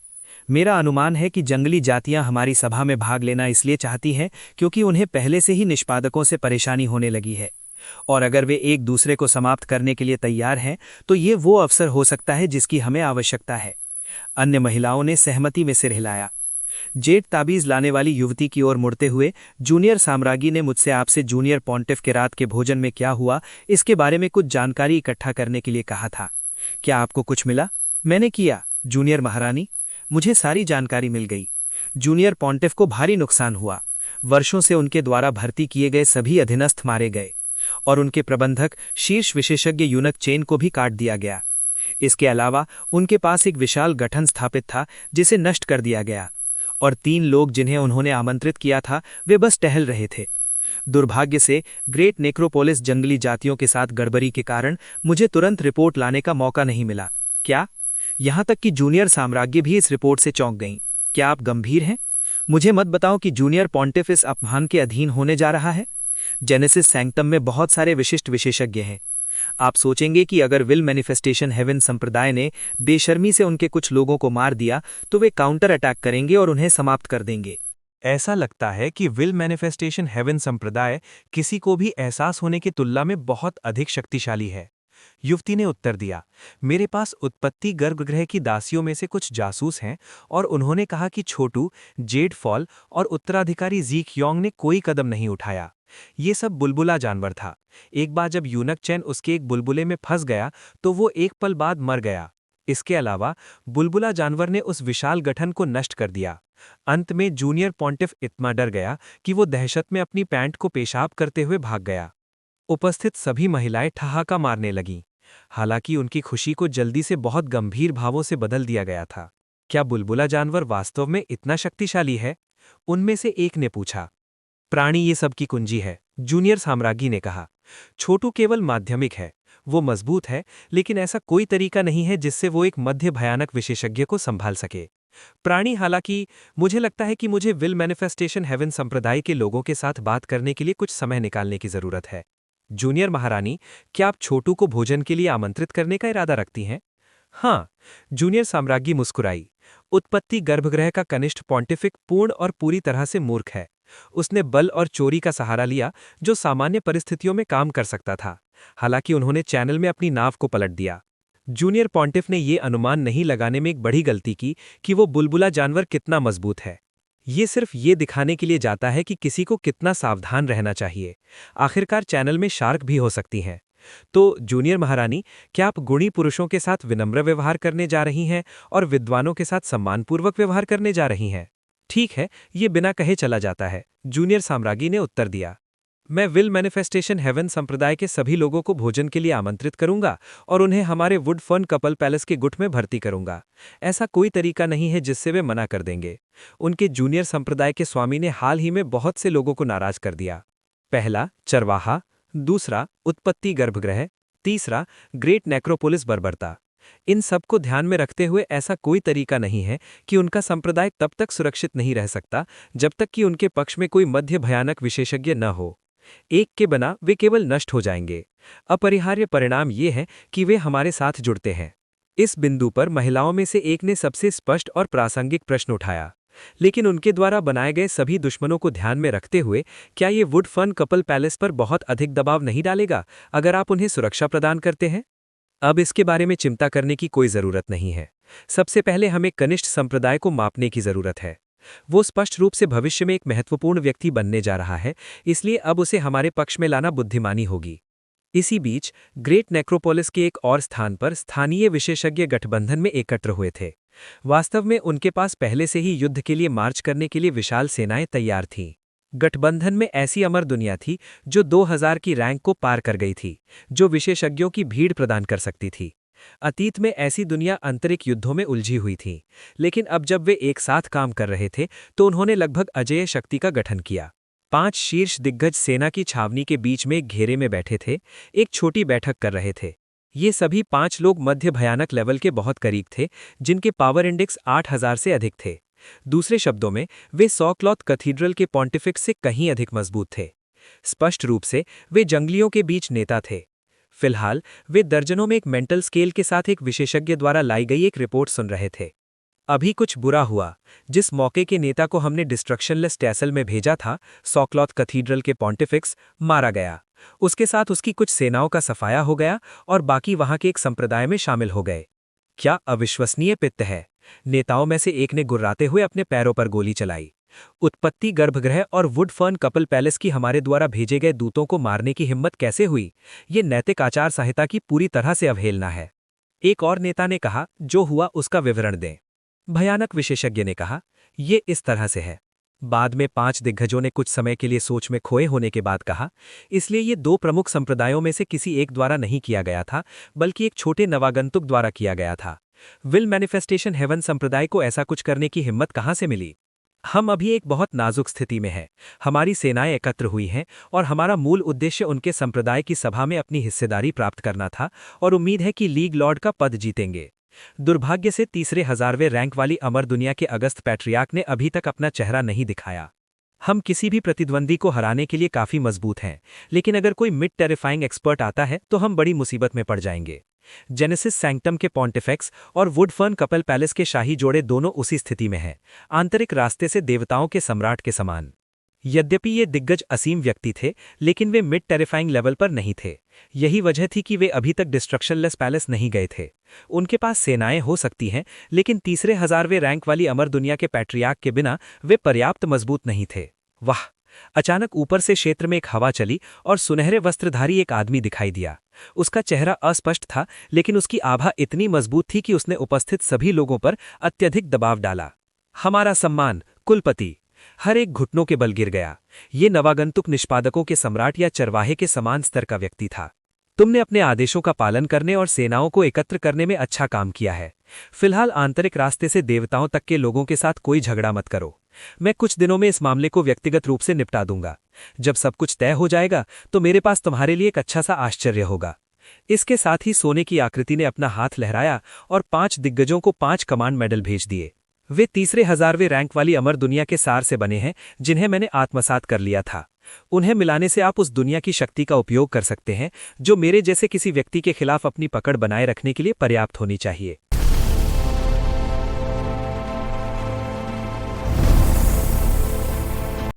मेरा अनुमान है कि जंगली जातियां हमारी सभा में भाग लेना इसलिए चाहती हैं क्योंकि उन्हें पहले से ही निष्पादकों से परेशानी होने लगी है, और अगर वे एक दूसरे को समाप्त करने के लिए तैयार हैं तो ये वो अवसर हो सकता है जिसकी हमें आवश्यकता है। अन्य महिलाओं ने सहमति में सिर हिलाया। जेड ताबीज लाने वाली युवती की ओर मुड़ते हुए जूनियर साम्राज्ञी ने मुझसे आपसे जूनियर पॉन्टिफ के रात के भोजन में क्या हुआ इसके बारे में कुछ जानकारी इकट्ठा करने के लिए कहा था। क्या आपको कुछ मिला? मैंने किया, जूनियर महारानी। मुझे सारी जानकारी मिल गई। जूनियर पॉन्टिफ को भारी नुकसान हुआ। वर्षों से उनके द्वारा भर्ती किए गए सभी अधीनस्थ मारे गए और उनके प्रबंधक शीर्ष विशेषज्ञ यूनक चेन को भी काट दिया गया। इसके अलावा उनके पास एक विशाल गठन स्थापित था जिसे नष्ट कर दिया गया, और 3 लोग जिन्हें उन्होंने आमंत्रित किया था वे बस टहल रहे थे। दुर्भाग्य से ग्रेट नेक्रोपोलिस जंगली जातियों के साथ गड़बड़ी के कारण मुझे तुरंत रिपोर्ट लाने का मौका नहीं मिला। क्या? यहां तक कि जूनियर साम्राज्ञी भी इस रिपोर्ट से चौंक गईं। क्या आप गंभीर हैं? मुझे मत बताओ कि जूनियर पॉन्टिफ इस अपमान के अधीन होने जा रहा है। जेनेसिस सैंक्टम में बहुत सारे विशिष्ट विशेषज्ञ हैं। आप सोचेंगे कि अगर विल मैनिफेस्टेशन हेवन संप्रदाय ने बेशर्मी से उनके कुछ लोगों को मार दिया तो वे काउंटर अटैक करेंगे और उन्हें समाप्त कर देंगे। ऐसा लगता है कि विल मैनिफेस्टेशन हेवन संप्रदाय किसी को भी एहसास होने की तुलना में बहुत अधिक शक्तिशाली है। युवती ने उत्तर दिया, मेरे पास उत्पत्ति गर्भगृह की दासियों में से कुछ जासूस हैं और उन्होंने कहा कि छोटू, जेड फॉल और उत्तराधिकारी जीक योंग ने कोई कदम नहीं उठाया। ये सब बुलबुला जानवर था। एक बार जब यूनक चैन उसके एक बुलबुले में फंस गया तो वो एक पल बाद मर गया। इसके अलावा बुलबुला जानवर ने उस विशाल गठन को नष्ट कर दिया। अंत में जूनियर पॉन्टिफ इतना डर गया कि वो दहशत में अपनी पैंट को पेशाब करते हुए भाग गया। उपस्थित सभी महिलाएं ठहाका मारने लगीं। हालांकि उनकी खुशी को जल्दी से बहुत गंभीर भावों से बदल दिया गया था। क्या बुलबुला जानवर वास्तव में इतना शक्तिशाली है? उनमें से एक ने पूछा। प्राणी ये सब की कुंजी है, जूनियर साम्राज्ञी ने कहा। छोटू केवल माध्यमिक है, वो मजबूत है, लेकिन ऐसा कोई तरीका नहीं है जिससे वो एक मध्य भयानक विशेषज्ञ को संभाल सके। प्राणी, हालांकि मुझे लगता है कि मुझे विल मैनिफेस्टेशन हेवन संप्रदाय के लोगों के साथ बात करने के लिए कुछ समय निकालने की जरूरत है। जूनियर महारानी, क्या आप छोटू को भोजन के लिए आमंत्रित करने का इरादा रखती हैं? हाँ, जूनियर साम्राज्ञी मुस्कुराई। उत्पत्ति गर्भगृह का कनिष्ठ पॉन्टिफिक पूर्ण और पूरी तरह से मूर्ख है। उसने बल और चोरी का सहारा लिया जो सामान्य परिस्थितियों में काम कर सकता था। हालांकि उन्होंने चैनल में अपनी नाव को पलट दिया। जूनियर पॉन्टिफ ने ये अनुमान नहीं लगाने में एक बड़ी गलती की कि वो बुलबुला जानवर कितना मजबूत है। ये सिर्फ ये दिखाने के लिए जाता है कि किसी को कितना सावधान रहना चाहिए। आखिरकार चैनल में शार्क भी हो सकती हैं। तो जूनियर महारानी, क्या आप गुणी पुरुषों के साथ विनम्र व्यवहार करने जा रही हैं और विद्वानों के साथ सम्मानपूर्वक व्यवहार करने जा रही हैं? ठीक है, ये बिना कहे चला जाता है, जूनियर साम्राज्ञी ने उत्तर दिया। मैं विल मैनिफेस्टेशन हेवन संप्रदाय के सभी लोगों को भोजन के लिए आमंत्रित करूंगा और उन्हें हमारे वुड फर्न कपल पैलेस के गुट में भर्ती करूंगा। ऐसा कोई तरीका नहीं है जिससे वे मना कर देंगे। उनके जूनियर संप्रदाय के स्वामी ने हाल ही में बहुत से लोगों को नाराज कर दिया। पहला, चरवाहा। दूसरा, उत्पत्ति गर्भगृह। तीसरा, ग्रेट नेक्रोपोलिस बर्बरता। इन सब को ध्यान में रखते हुए ऐसा कोई तरीका नहीं है कि उनका संप्रदाय तब तक सुरक्षित नहीं रह सकता जब तक कि उनके पक्ष में कोई मध्य भयानक विशेषज्ञ न हो। एक के बिना वे केवल नष्ट हो जाएंगे। अपरिहार्य परिणाम ये है कि वे हमारे साथ जुड़ते हैं। इस बिंदु पर महिलाओं में से एक ने सबसे स्पष्ट और प्रासंगिक प्रश्न उठाया, लेकिन उनके द्वारा बनाए गए सभी दुश्मनों को ध्यान में रखते हुए क्या ये वुड फर्न कपल पैलेस पर बहुत अधिक दबाव नहीं डालेगा अगर आप उन्हें सुरक्षा प्रदान करते हैं? अब इसके बारे में चिंता करने की कोई जरूरत नहीं है। सबसे पहले हमें कनिष्ठ संप्रदाय को मापने की जरूरत है। वो स्पष्ट रूप से भविष्य में एक महत्वपूर्ण व्यक्ति बनने जा रहा है, इसलिए अब उसे हमारे पक्ष में लाना बुद्धिमानी होगी। इसी बीच ग्रेट नेक्रोपोलिस के एक और स्थान पर स्थानीय विशेषज्ञ गठबंधन में एकत्र हुए थे। वास्तव में उनके पास पहले से ही युद्ध के लिए मार्च करने के लिए विशाल सेनाएं तैयार थीं। गठबंधन में ऐसी अमर दुनिया थी जो 2000 की रैंक को पार कर गई थी, जो विशेषज्ञों की भीड़ प्रदान कर सकती थी। अतीत में ऐसी दुनिया आंतरिक युद्धों में उलझी हुई थी, लेकिन अब जब वे एक साथ काम कर रहे थे तो उन्होंने लगभग अजेय शक्ति का गठन किया। 5 शीर्ष दिग्गज सेना की छावनी के बीच में एक घेरे में बैठे थे, एक छोटी बैठक कर रहे थे। ये सभी 5 लोग मध्य भयानक लेवल के बहुत करीब थे, जिनके पावर इंडेक्स 8000 से अधिक थे। दूसरे शब्दों में, वे 100 क्लॉथ कैथीड्रल के पॉन्टिफिक्स से कहीं अधिक मजबूत थे। स्पष्ट रूप से वे जंगलियों के बीच नेता थे। फिलहाल वे दर्जनों में एक मेंटल स्केल के साथ एक विशेषज्ञ द्वारा लाई गई एक रिपोर्ट सुन रहे थे। अभी कुछ बुरा हुआ। जिस मौके के नेता को हमने डिस्ट्रक्शनलेस टैसल में भेजा था, 100 क्लॉथ कैथीड्रल के पॉन्टिफिक्स, मारा गया। उसके साथ उसकी कुछ सेनाओं का सफाया हो गया और बाकी वहां के एक संप्रदाय में शामिल हो गए। क्या अविश्वसनीय पित्त है! नेताओं में से एक ने गुर्राते हुए अपने पैरों पर गोली चलाई। उत्पत्ति गर्भगृह और वुड फर्न कपल पैलेस की हमारे द्वारा भेजे गए दूतों को मारने की हिम्मत कैसे हुई? ये नैतिक आचार संहिता की पूरी तरह से अवहेलना है। एक और नेता ने कहा, जो हुआ उसका विवरण दें। भयानक विशेषज्ञ ने कहा, ये इस तरह से है। बाद में 5 दिग्गजों ने कुछ समय के लिए सोच में खोए होने के बाद कहा, इसलिए ये 2 प्रमुख संप्रदायों में से किसी एक द्वारा नहीं किया गया था, बल्कि एक छोटे नवागंतुक द्वारा किया गया था। विल मैनिफेस्टेशन हेवन संप्रदाय को ऐसा कुछ करने की हिम्मत कहाँ से मिली? हम अभी एक बहुत नाजुक स्थिति में हैं। हमारी सेनाएं एकत्र हुई हैं और हमारा मूल उद्देश्य उनके संप्रदाय की सभा में अपनी हिस्सेदारी प्राप्त करना था और उम्मीद है कि लीग लॉर्ड का पद जीतेंगे। दुर्भाग्य से तीसरे 1000वें रैंक वाली अमर दुनिया के अगस्त पैट्रियार्क ने अभी तक अपना चेहरा नहीं दिखाया। हम किसी भी प्रतिद्वंदी को हराने के लिए काफी मजबूत हैं, लेकिन अगर कोई मिड टेरिफाइंग एक्सपर्ट आता है तो हम बड़ी मुसीबत में पड़ जाएंगे। जेनेसिस सैंक्टम के पॉन्टिफेक्स और वुड फर्न कपल पैलेस के शाही जोड़े दोनों उसी स्थिति में हैं, आंतरिक रास्ते से देवताओं के सम्राट के समान। यद्यपि ये दिग्गज असीम व्यक्ति थे, लेकिन वे मिड टेरिफाइंग लेवल पर नहीं थे। यही वजह थी कि वे अभी तक डिस्ट्रक्शनलेस पैलेस नहीं गए थे। उनके पास सेनाएं हो सकती हैं, लेकिन तीसरे 1000वें रैंक वाली अमर दुनिया के पैट्रियार्क के बिना वे पर्याप्त मजबूत नहीं थे। वाह! अचानक ऊपर से क्षेत्र में एक हवा चली और सुनहरे वस्त्रधारी एक आदमी दिखाई दिया। उसका चेहरा अस्पष्ट था, लेकिन उसकी आभा इतनी मजबूत थी कि उसने उपस्थित सभी लोगों पर अत्यधिक दबाव डाला। हमारा सम्मान, कुलपति! हर एक घुटनों के बल गिर गया। ये नवागंतुक निष्पादकों के सम्राट या चरवाहे के समान स्तर का व्यक्ति था। तुमने अपने आदेशों का पालन करने और सेनाओं को एकत्र करने में अच्छा काम किया है। फिलहाल आंतरिक रास्ते से देवताओं तक के लोगों के साथ कोई झगड़ा मत करो। मैं कुछ दिनों में इस मामले को व्यक्तिगत रूप से निपटा दूंगा। जब सब कुछ तय हो जाएगा तो मेरे पास तुम्हारे लिए एक अच्छा सा आश्चर्य होगा। इसके साथ ही सोने की आकृति ने अपना हाथ लहराया और 5 दिग्गजों को 5 कमांड मेडल भेज दिए। वे तीसरे 1000वें रैंक वाली अमर दुनिया के सार से बने हैं, जिन्हें मैंने आत्मसात कर लिया था। उन्हें मिलाने से आप उस दुनिया की शक्ति का उपयोग कर सकते हैं जो मेरे जैसे किसी व्यक्ति के खिलाफ अपनी पकड़ बनाए रखने के लिए पर्याप्त होनी चाहिए।